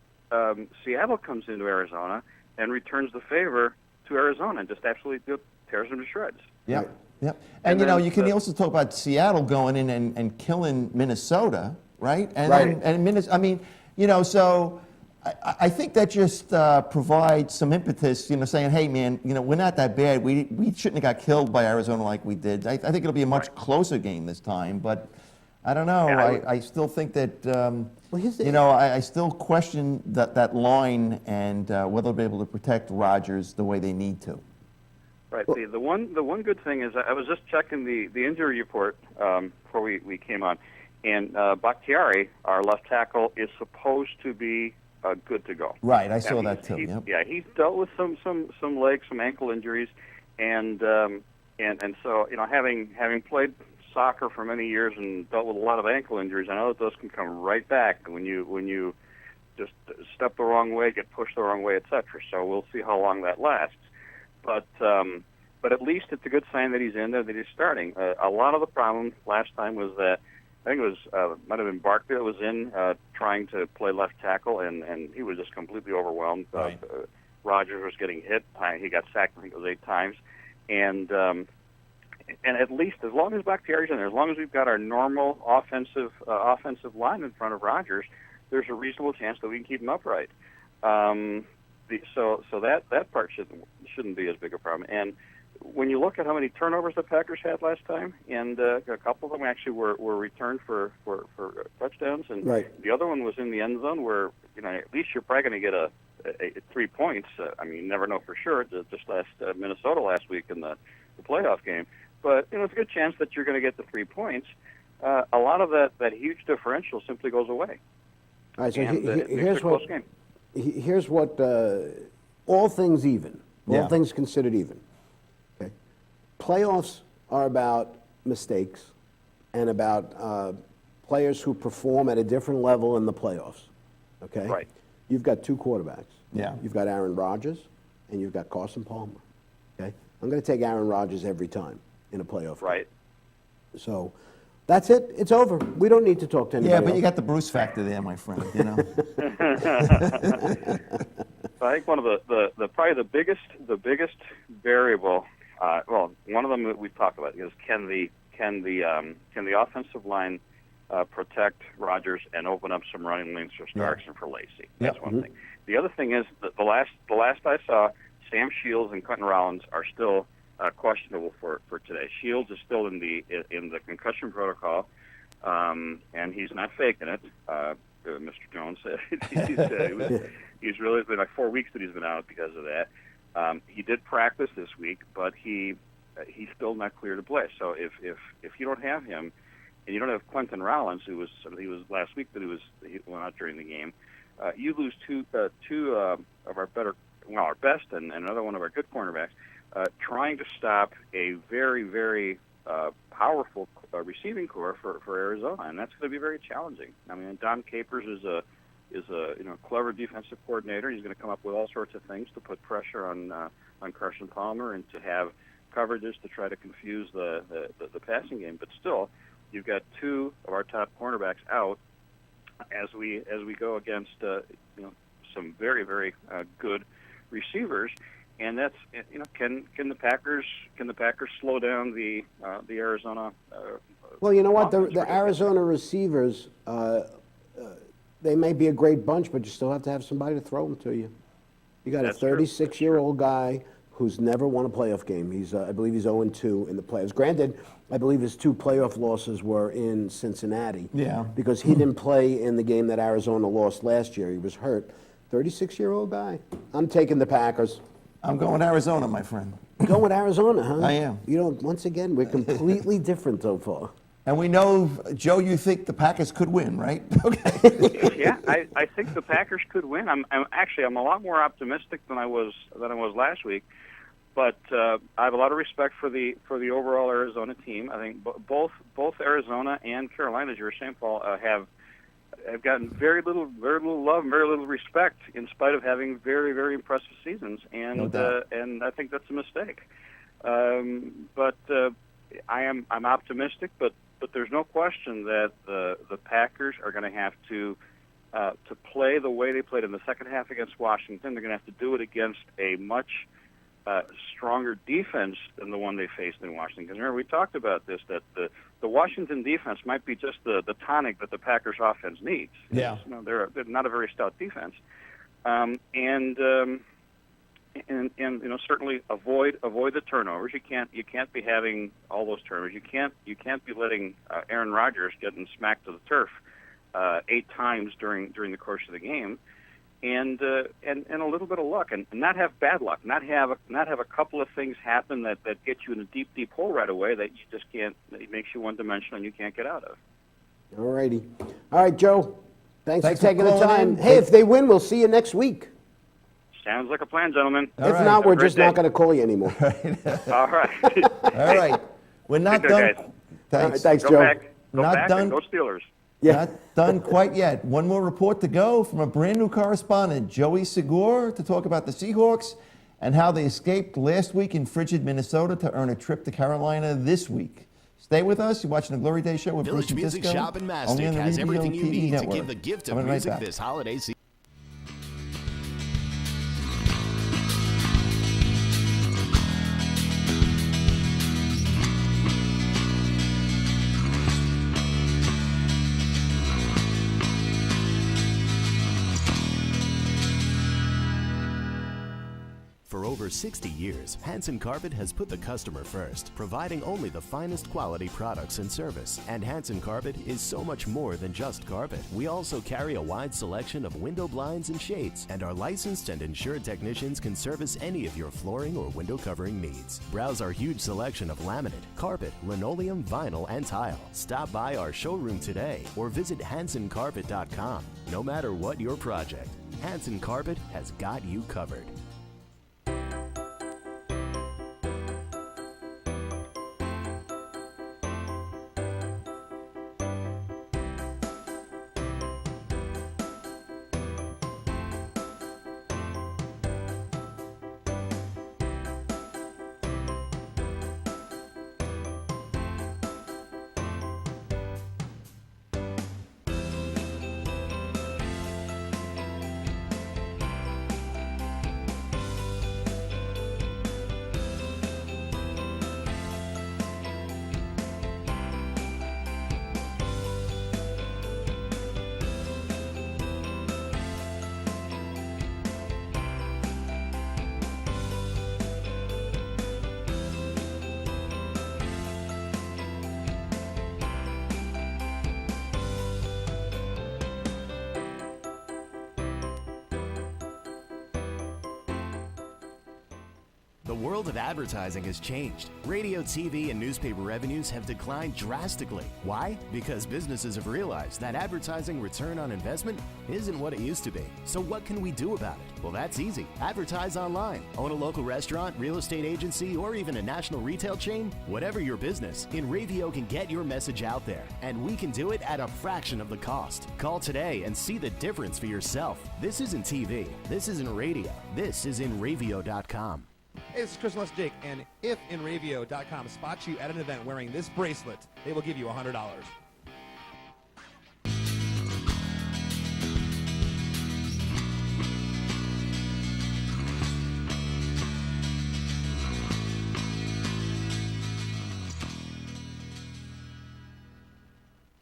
Seattle comes into Arizona and returns the favor to Arizona and just absolutely tears them to shreds. Yep. Right. Yep. And And then you can the- also talk about Seattle going in and killing Minnesota, right? And Right. and Minnesota. I mean, so I think that just provides some impetus. Saying, hey, man, we're not that bad. We shouldn't have got killed by Arizona like we did. I think it'll be a much closer game this time, but. I don't know. Yeah, I still think that, here's the- I still question that line and whether they'll be able to protect Rodgers the way they need to. Right. The one good thing is I was just checking the injury report before we came on, and Bakhtiari, our left tackle, is supposed to be good to go. Right, I saw Now, that too. he's- Yep. Yeah, he's dealt with some leg, some ankle injuries, and so having played soccer for many years and dealt with a lot of ankle injuries, I know that those can come right back when you just step the wrong way, get pushed the wrong way, etc. So we'll see how long that lasts. But at least it's a good sign that he's in there, that he's starting. A lot of the problem last time was that I think it was might have been Barkley that was in trying to play left tackle, and he was just completely overwhelmed. Right. Rodgers was getting hit. He got sacked, I think it was 8 times, and at least as long as Bakhtiari's in there, as long as we've got our normal offensive line in front of Rodgers, there's a reasonable chance that we can keep him upright. So that part shouldn't be as big a problem. And when you look at how many turnovers the Packers had last time, and a couple of them actually were returned for touchdowns, and Right. the other one was in the end zone where at least you're probably going to get a 3 points. I mean, you never know for sure. Just Minnesota last week in the playoff game. But it's a good chance that you're going to get the 3 points. A lot of that huge differential simply goes away. All right, so And it makes it here's a close what game. here's what all things even, all Yeah. things considered even. Okay, playoffs are about mistakes and about players who perform at a different level in the playoffs. Okay, Right. You've got 2 quarterbacks. Yeah. You've got Aaron Rodgers and you've got Carson Palmer. Okay, I'm going to take Aaron Rodgers every time in a playoff. Right. So that's it. It's over. We don't need to talk to anybody Yeah, but else. you got the Bruce factor there, my friend. I think one of the probably the biggest variable. Well, one of them that we've talked about is can the offensive line protect Rodgers and open up some running lanes for Starks and for Lacey. That's Yep. one thing. The other thing is that the last I saw, Sam Shields and Quentin Rollins are still questionable for today. Shields is still in the concussion protocol, and he's not faking it. Mr. Jones said he's really been like 4 weeks that he's been out because of that. He did practice this week, but he's still not clear to play. So if you don't have him, and you don't have Quentin Rollins, he was last week, but he went out during the game. You lose two of our best and another one of our good cornerbacks, trying to stop a very, very powerful receiving core for Arizona, and that's going to be very challenging. I mean, Don Capers is a clever defensive coordinator. He's going to come up with all sorts of things to put pressure on Carson Palmer and to have coverages to try to confuse the passing game. But still, you've got two of our top cornerbacks out as we go against some very, very good receivers, and that's can the Packers slow down the Arizona? Well, you know what, the Arizona receivers, they may be a great bunch, but you still have to have somebody to throw them to you. You got a 36-year-old guy who's never won a playoff game. He's, I believe he's 0-2 in the playoffs. Granted, I believe his 2 playoff losses were in Cincinnati. Yeah. Because he didn't play in the game that Arizona lost last year. He was hurt. 36-year-old guy. I'm taking the Packers. I'm going Arizona, my friend. Going with Arizona, huh? I am. You know, once again, we're completely different so far. And we know, Joe, you think the Packers could win, right? Okay. Yeah, I think the Packers could win. I'm a lot more optimistic than I was last week. But I have a lot of respect for the overall Arizona team. I think both Arizona and Carolina, as you were saying, Paul, have gotten very little love, very little respect, in spite of having very, very impressive seasons. And No doubt. and I think that's a mistake. But I'm optimistic, but there's no question that the Packers are going to have to play the way they played in the second half against Washington. They're going to have to do it against a much stronger defense than the one they faced in Washington. Because remember, we talked about this, that the Washington defense might be just the tonic that the Packers offense needs. Yeah. They're not a very stout defense. And certainly avoid the turnovers. You can't be having all those turnovers. You can't be letting Aaron Rodgers getting smacked to the turf 8 times during the course of the game. And a little bit of luck, and not have bad luck, not have a couple of things happen that get you in a deep hole right away that you just can't, that makes you one-dimensional and you can't get out of. All righty. All right, Joe. Thanks for taking the calling time. in. Hey, if they win, we'll see you next week. Sounds like a plan, gentlemen. All If right. not, we're Have a just great not day. going to call you anymore. All right. All right. We're not Take care, done. guys. All right, Thanks. thanks, Go Joe. back. Go Not back done. and go Steelers. Yeah. Not done quite yet. One more report to go from a brand new correspondent, Joey Segura, to talk about the Seahawks and how they escaped last week in frigid Minnesota to earn a trip to Carolina this week. Stay with us. You're watching the Glory Day Show with Village Bruce and Music Disco. Shop and only on Mastic the has Radio everything you TV need to Network. give the gift of Coming right music back. this holiday season. For over 60 years, Hanson Carpet has put the customer first, providing only the finest quality products and service. And Hanson Carpet is so much more than just carpet. We also carry a wide selection of window blinds and shades, and our licensed and insured technicians can service any of your flooring or window covering needs. Browse our huge selection of laminate, carpet, linoleum, vinyl, and tile. Stop by our showroom today or visit HansonCarpet.com. No matter what your project, Hanson Carpet has got you covered. The world of advertising has changed. Radio, TV, and newspaper revenues have declined drastically. Why? Because businesses have realized that advertising return on investment isn't what it used to be. So what can we do about it? Well, that's easy. Advertise online. Own a local restaurant, real estate agency, or even a national retail chain? Whatever your business, Inravio can get your message out there, and we can do it at a fraction of the cost. Call today and see the difference for yourself. This isn't TV. This isn't radio. This is Inravio.com. Hey, this is Chris Jake, and if Inravio.com spots you at an event wearing this bracelet, they will give you $100.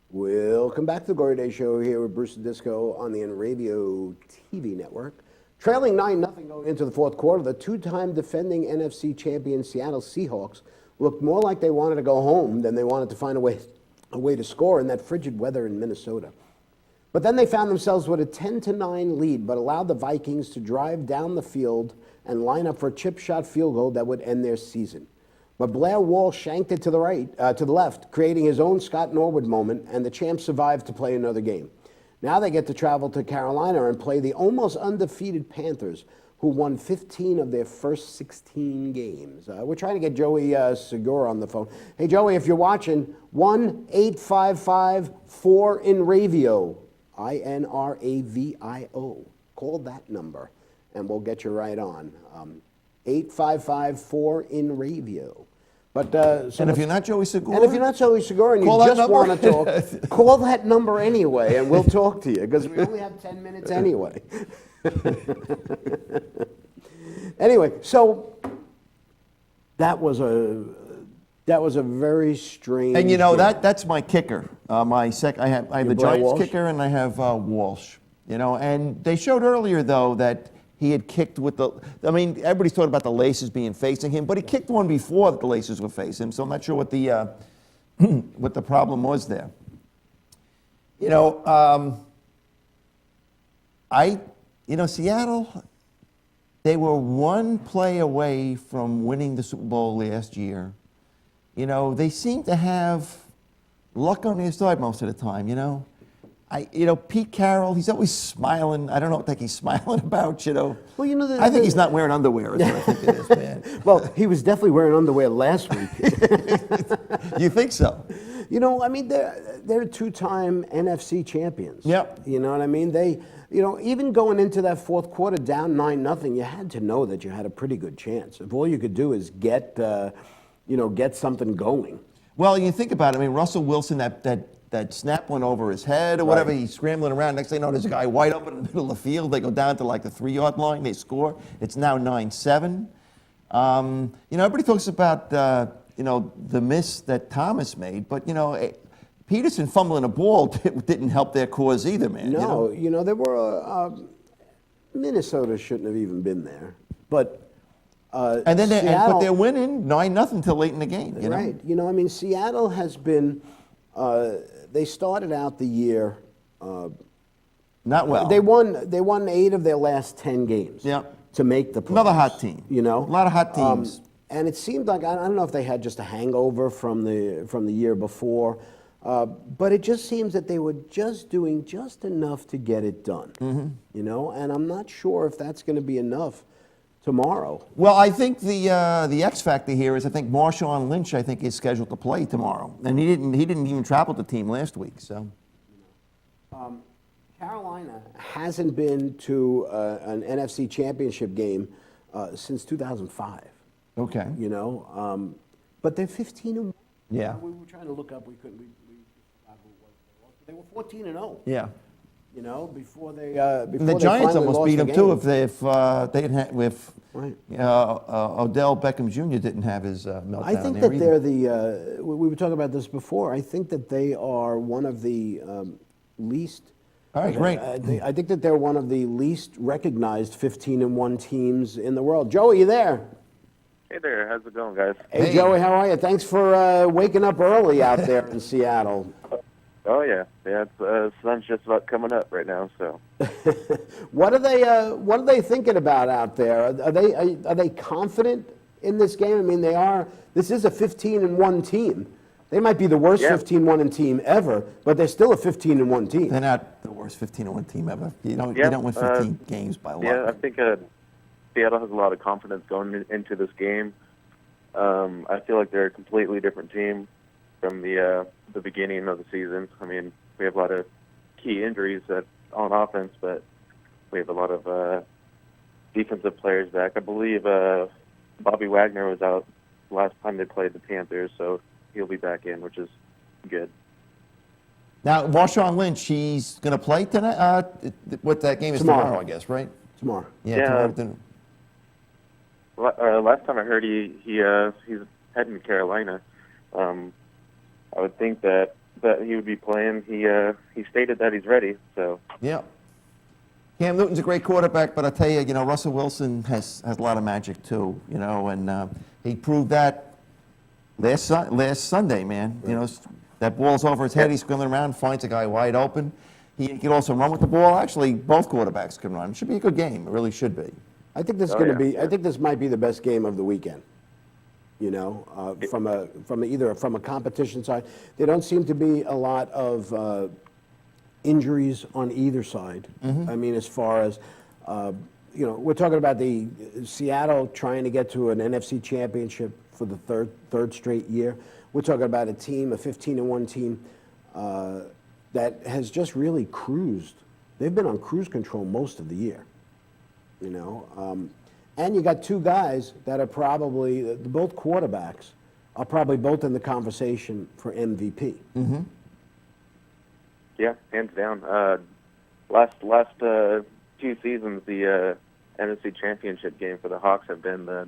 Welcome back to the Glory Day Show here with Bruce and Disco on the Inravio TV network. Trailing 9-0 going into the fourth quarter, the two-time defending NFC champion Seattle Seahawks looked more like they wanted to go home than they wanted to find a way to score in that frigid weather in Minnesota. But then they found themselves with a 10-9 lead, but allowed the Vikings to drive down the field and line up for a chip shot field goal that would end their season. But Blair Wall shanked it to the left, creating his own Scott Norwood moment, and the champs survived to play another game. Now they get to travel to Carolina and play the almost undefeated Panthers, who won 15 of their first 16 games. We're trying to get Joey Segura on the phone. Hey, Joey, if you're watching, 1-855-4-INRAVIO, INRAVIO. Call that number, and we'll get you right on. 855-4-INRAVIO. But, and if you're not Joey Segura? And if you're not Joey Segura and you just want to talk, call that number anyway, and we'll talk to you, because we only have 10 minutes anyway. Anyway, so that was a very strange. And you know that's my kicker. I have the Giants Walsh? kicker and I have Walsh. You know, and they showed earlier though that he had kicked with the. I mean, everybody's thought about the laces being facing him, but he kicked one before that the laces were facing him. So I'm not sure what the what the problem was there. You know, Seattle. They were one play away from winning the Super Bowl last year. You know, they seem to have luck on their side most of the time, you know. Pete Carroll, he's always smiling. I don't think he's smiling about, you know. Well, you know, I think he's not wearing underwear is what I think it is, man. Well, he was definitely wearing underwear last week. You think so? You know, I mean, they're two-time NFC champions. Yep. You know what I mean? They, you know, even going into that fourth quarter down 9-0, you had to know that you had a pretty good chance. If all you could do is get something going. Well, you think about it. I mean, Russell Wilson, that snap went over his head or whatever. He's scrambling around. Next thing you know, there's a guy wide open in the middle of the field. They go down to like the 3-yard line. They score. It's now 9-7. Everybody talks about, the miss that Thomas made. But, Peterson fumbling a ball didn't help their cause either, man. No, there were Minnesota shouldn't have even been there. But but they're winning 9-0 till late in the game. Right. You know, I mean, Seattle has been. They started out the year. Not well. They won 8 of their last 10 games. Yeah. To make the playoffs. Another hot team. You know, a lot of hot teams. And it seemed like I don't know if they had just a hangover from the year before, but it just seems that they were just doing just enough to get it done. Mm-hmm. You know, and I'm not sure if that's going to be enough tomorrow. Well, I think the X factor here is I think Marshawn Lynch is scheduled to play tomorrow, and he didn't even travel the team last week. So, Carolina hasn't been to an NFC Championship game since 2005. Okay. You know, but they're 15-1. Yeah. We were trying to look up. We couldn't. We they were 14-0. Yeah. You know, before they the Giants almost beat them too if they didn't have right. Odell Beckham Jr. didn't have his meltdown. I think that they're the. We were talking about this before. I think that they are one of the least. All right, great. I think that they're one of the least recognized 15-1 teams in the world. Joey, you there? Hey there, how's it going, guys? Hey, Joey, how are you? Thanks for waking up early out there in Seattle. Oh yeah, it's sun's just about coming up right now. So, what are they thinking about out there? Are they confident in this game. I mean, this is a 15-1 team. They might be the worst 15-1 team ever, but they're still a 15-1 team. They're not the worst 15-1 team ever. You don't win 15 games by luck. Yeah, I think Seattle has a lot of confidence going into this game. I feel like they're a completely different team from the beginning of the season. I mean, we have a lot of key injuries on offense, but we have a lot of defensive players back. I believe Bobby Wagner was out last time they played the Panthers, so he'll be back in, which is good. Now, Marshawn Lynch, he's going to play tonight. What that game is tomorrow, I guess, right? Tomorrow. Yeah. Tomorrow. Last time I heard he's heading to Carolina. I would think that he would be playing. He stated that he's ready. So yeah. Cam Newton's a great quarterback, but I tell you, Russell Wilson has a lot of magic too. And he proved that last Sunday, man. That ball's over his head. He's swimming around, finds a guy wide open. He can also run with the ball. Actually, both quarterbacks can run. It should be a good game. It really should be. I think this is going to be. I think this might be the best game of the weekend. From a competition side, there don't seem to be a lot of injuries on either side. I mean, as far as we're talking about the Seattle trying to get to an NFC championship for the third straight year. We're talking about a team, a 15-1 team that has just really cruised. They've been on cruise control most of the year. And you got two guys that are probably, both quarterbacks, are probably both in the conversation for MVP. Mm-hmm. Yeah, hands down. Last 2 seasons, the NFC Championship game for the Hawks have been the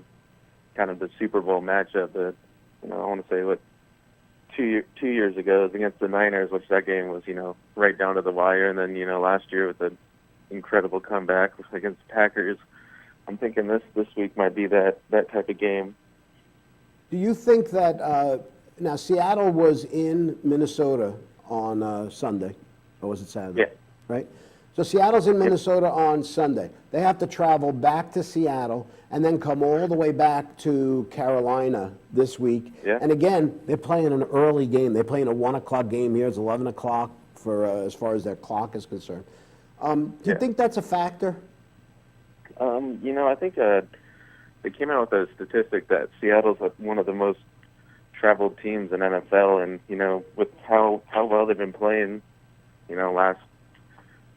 kind of the Super Bowl matchup. I want to say 2 years ago it was against the Niners, which that game was right down to the wire, and then last year with the incredible comeback against the Packers. I'm thinking this week might be that type of game. Do you think that now Seattle was in Minnesota on Sunday, or was it Saturday? Yeah. Right? So Seattle's in Minnesota on Sunday. They have to travel back to Seattle and then come all the way back to Carolina this week. Yeah. And again, they're playing an early game. They're playing a 1 o'clock game here. It's 11 o'clock for as far as their clock is concerned. Do you think that's a factor? I think they came out with a statistic that Seattle's one of the most traveled teams in NFL, and with how well they've been playing, last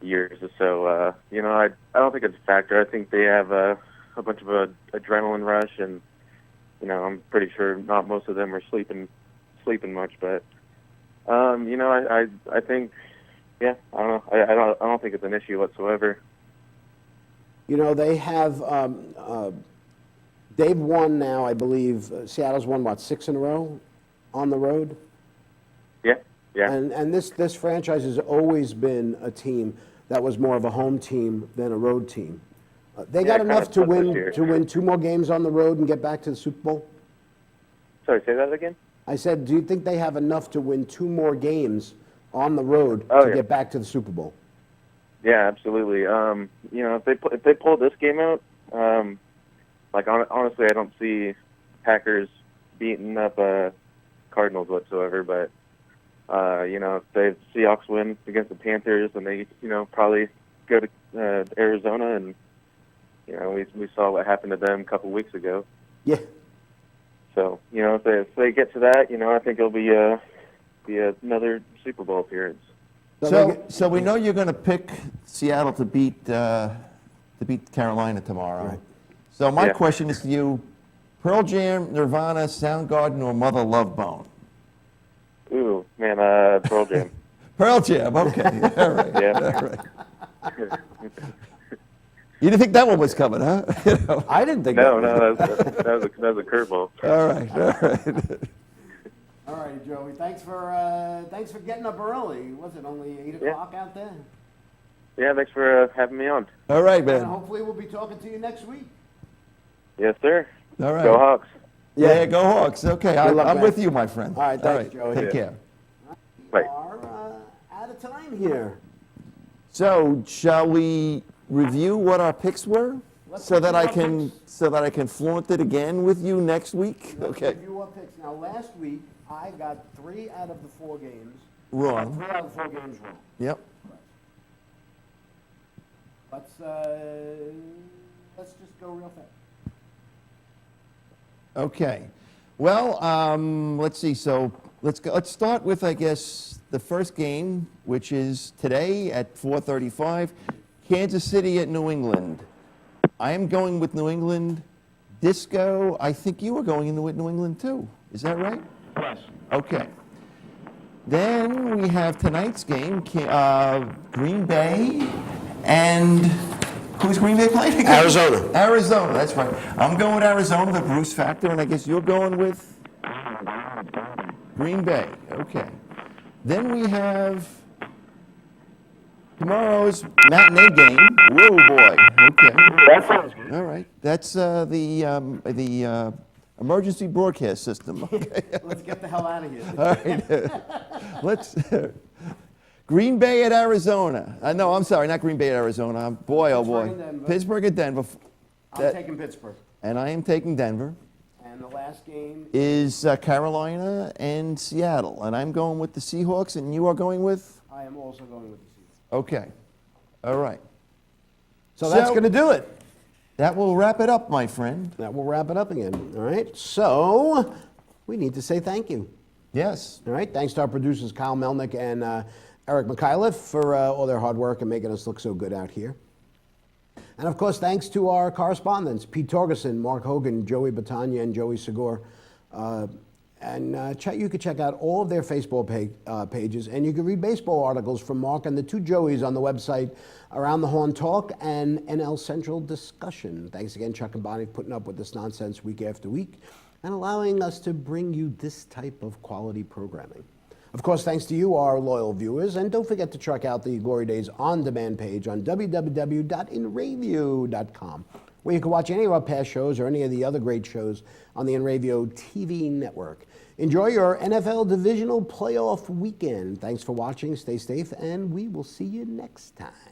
years or so, I don't think it's a factor. I think they have a bunch of adrenaline rush, and I'm pretty sure not most of them are sleeping much, but I think. Yeah, I don't know. I don't think it's an issue whatsoever. They have. They've won now, I believe. Seattle's won 6 in a row on the road. Yeah. And this franchise has always been a team that was more of a home team than a road team. They got enough to win 2 more games on the road and get back to the Super Bowl. Sorry, say that again. I said, do you think they have enough to win 2 more games on the road to get back to the Super Bowl? Yeah, absolutely. If they pull this game out, honestly, I don't see Packers beating up Cardinals whatsoever. But if the Seahawks win against the Panthers, and they probably go to Arizona, and we saw what happened to them a couple weeks ago. Yeah. So if they get to that, I think it'll be another Super Bowl appearance. So we know you're going to pick Seattle to beat Carolina tomorrow. Right. So my question is to you: Pearl Jam, Nirvana, Soundgarden, or Mother Love Bone? Ooh, man, Pearl Jam. Pearl Jam. Okay. All right. Yeah. All right. You didn't think that one was coming, huh? I didn't think. No, that was a curveball. All right. All right, Joey. Thanks for getting up early. Was it only 8 o'clock out there? Yeah, thanks for having me on. All right, And man. hopefully we'll be talking to you next week. Yes, sir. All right. Go Hawks. Yeah, go Hawks. Okay, Good luck, I'm man. with you, my friend. All right, thanks, Joey. Take Yeah. care. Bye. We are out of time here. So, shall we review what our picks were? so that I can flaunt it again with you next week. Okay. Review our picks. Now, last week, I got 3 out of the 4 games. Wrong. 3 out of the 4 games wrong. Yep. Let's just go real fast. Okay. Well, let's see. So let's start with, I guess, the first game, which is today at 4:35, Kansas City at New England. I am going with New England. Disco, I think you were going with New England too. Is that right? Yes. Okay. Then we have tonight's game, Green Bay, and who's Green Bay playing again? Arizona. Arizona, that's right. I'm going with Arizona, the Bruce factor, and I guess you're going with Green Bay. Okay. Then we have tomorrow's matinee game. Whoa, boy. Okay. That sounds good. All right. That's the emergency broadcast system. Okay. Let's get the hell out of here. All right. Let's. Green Bay at Arizona. No, I'm sorry, not Green Bay at Arizona. Boy, oh boy. Pittsburgh and Denver. Pittsburgh at Denver. I'm taking Pittsburgh. And I am taking Denver. And the last game Is Carolina and Seattle. And I'm going with the Seahawks, and you are going with? I am also going with the Seahawks. Okay. All right. So that's going to do it. That will wrap it up, my friend. That will wrap it up again. All right. So we need to say thank you. Yes. All right. Thanks to our producers, Kyle Melnick and Eric Mikhailov, for all their hard work and making us look so good out here. And of course, thanks to our correspondents, Pete Torgerson, Mark Hogan, Joey Batania, and Joey Segura. You can check out all of their Facebook pages, and you can read baseball articles from Mark and the 2 Joeys on the website Around the Horn Talk and NL Central Discussion. Thanks again, Chuck and Bonnie, for putting up with this nonsense week after week and allowing us to bring you this type of quality programming. Of course, thanks to you, our loyal viewers, and don't forget to check out the Glory Days on-demand page on www.inravio.com, where you can watch any of our past shows or any of the other great shows on the Inravio TV network. Enjoy your NFL divisional playoff weekend. Thanks for watching. Stay safe, and we will see you next time.